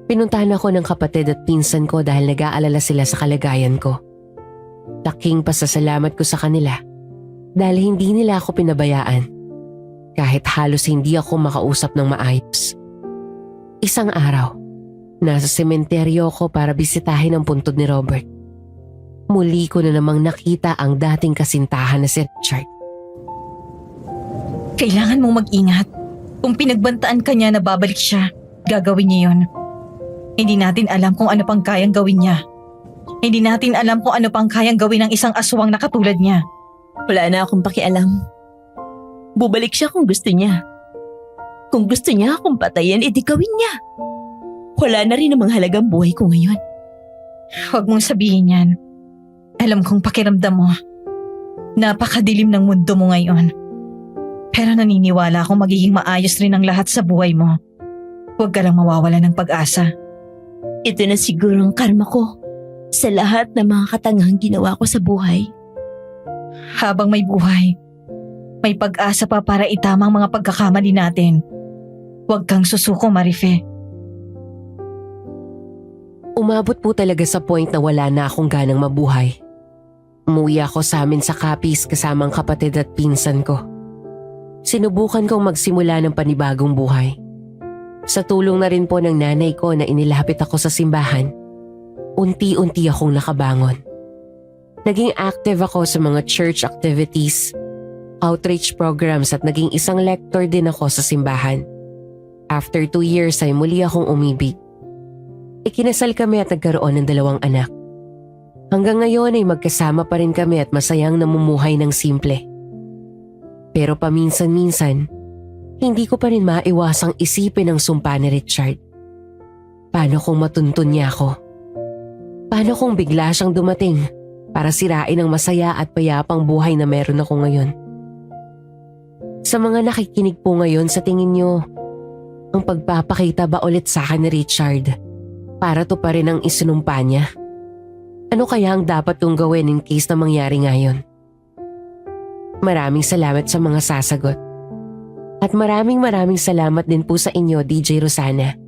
Pinuntahan ako ng kapatid at pinsan ko dahil nag-aalala sila sa kalagayan ko. Laking pasasalamat ko sa kanila dahil hindi nila ako pinabayaan kahit halos hindi ako makausap ng maayos. Isang araw, nasa sementeryo ko para bisitahin ang puntod ni Robert. Muli ko na namang nakita ang dating kasintahan na si Richard. Kailangan mong mag-ingat. Kung pinagbantaan ka niya na babalik siya, gagawin niya yun. Hindi natin alam kung ano pang kayang gawin niya. Hindi natin alam kung ano pang kayang gawin ng isang aswang na katulad niya. Wala na akong pakialam. Bubalik siya kung gusto niya. Kung gusto niya akong patayin, edi gawin niya. Wala na rin namang halagang buhay ko ngayon. Huwag mong sabihin yan. Alam kong pakiramdam mo. Napakadilim ng mundo mo ngayon. Pero naniniwala akong magiging maayos rin ang lahat sa buhay mo. Huwag ka lang mawawala ng pag-asa. Ito na siguro ang karma ko sa lahat ng mga katanghang ginawa ko sa buhay. Habang may buhay, may pag-asa pa para itama ang mga pagkakamali natin. Huwag kang susuko, Marife. Umabot po talaga sa point na wala na akong ganang mabuhay. Umuwi ako sa amin sa Capiz kasama ang kapatid at pinsan ko. Sinubukan kong magsimula ng panibagong buhay. Sa tulong na rin po ng nanay ko na inilapit ako sa simbahan, unti-unti akong nakabangon. Naging active ako sa mga church activities, outreach programs at naging isang lector din ako sa simbahan. After 2 years ay muli akong umibig. Ikinasal kami at nagkaroon ng 2 anak. Hanggang ngayon ay magkasama pa rin kami at masayang namumuhay ng simple. Pero paminsan-minsan, hindi ko pa rin maiwasang isipin ang sumpa ni Richard. Paano kung matuntun niya ako? Paano kung bigla siyang dumating para sirain ang masaya at payapang buhay na meron ako ngayon? Sa mga nakikinig po ngayon, sa tingin niyo, ang pagpapakita ba ulit sa akin ni Richard para to pa rin ang isinumpa niya? Ano kaya ang dapat kong gawin in case na mangyari ngayon? Maraming salamat sa mga sasagot. At maraming salamat din po sa inyo, DJ Rosana.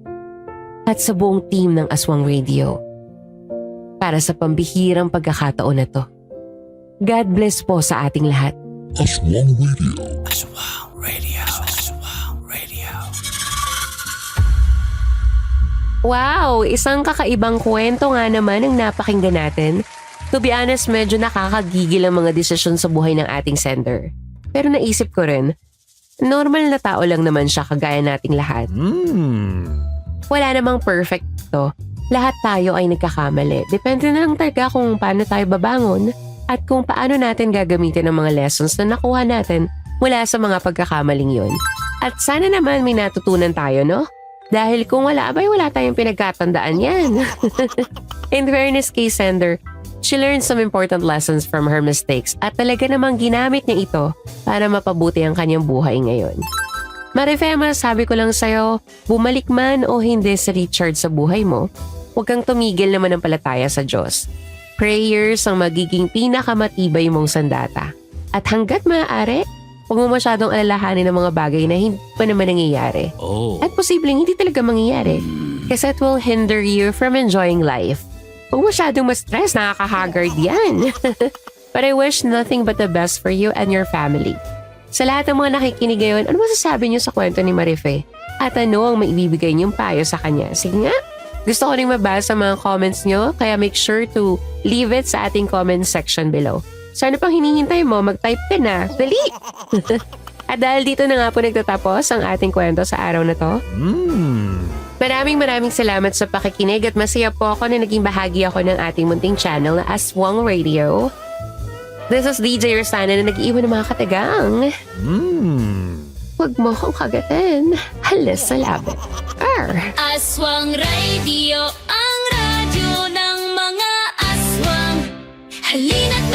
At sa buong team ng Aswang Radio. Para sa pambihirang pagkakataon na to. God bless po sa ating lahat. Aswang Radio. Aswang Radio. Aswang Radio. Wow! Isang kakaibang kwento nga naman ang napakinggan natin. To be honest, medyo nakakagigil ang mga desisyon sa buhay ng ating sender. Pero naisip ko rin, normal na tao lang naman siya kagaya nating lahat. Wala namang perfect to. Lahat tayo ay nagkakamali. Depende na lang talaga kung paano tayo babangon at kung paano natin gagamitin ang mga lessons na nakuha natin mula sa mga pagkakamaling yun. At sana naman may natutunan tayo, no? Dahil kung wala, abay wala tayong pinagkatandaan yan. In fairness kay sender, she learned some important lessons from her mistakes at talaga namang ginamit niya ito para mapabuti ang kanyang buhay ngayon. Marifema, sabi ko lang sa'yo, bumalik man o hindi si Richard sa buhay mo, huwag kang tumigil naman ng palataya sa Diyos. Prayers ang magiging pinakamatibay mong sandata. At hanggat maaari, huwag mo masyadong alalahanin ng mga bagay na hindi pa naman nangyayari. At posibleng hindi talaga mangyayari kasi it will hinder you from enjoying life. Huwag masyadong ma-stress, nakaka-haggard yan. But I wish nothing but the best for you and your family. Sa lahat ng mga nakikinig ngayon, ano masasabi niyo sa kwento ni Marife? At ano ang maibibigay niyong payo sa kanya? Sige nga, gusto ko rin mabasa mga comments niyo, kaya make sure to leave it sa ating comment section below. So ano pang hinihintay mo? Mag-type ka na. Dali! At dahil dito na nga po nagtatapos ang ating kwento sa araw na to. Maraming salamat sa pakikinig at masaya po ako na naging bahagi ako ng ating munting channel na Aswang Radio. This is DJ Rosana na nag-iwan ng mga katagang. Huwag mo akong kagatin. Halas sa laban. Aswang Radio, ang radyo ng mga aswang. Halina't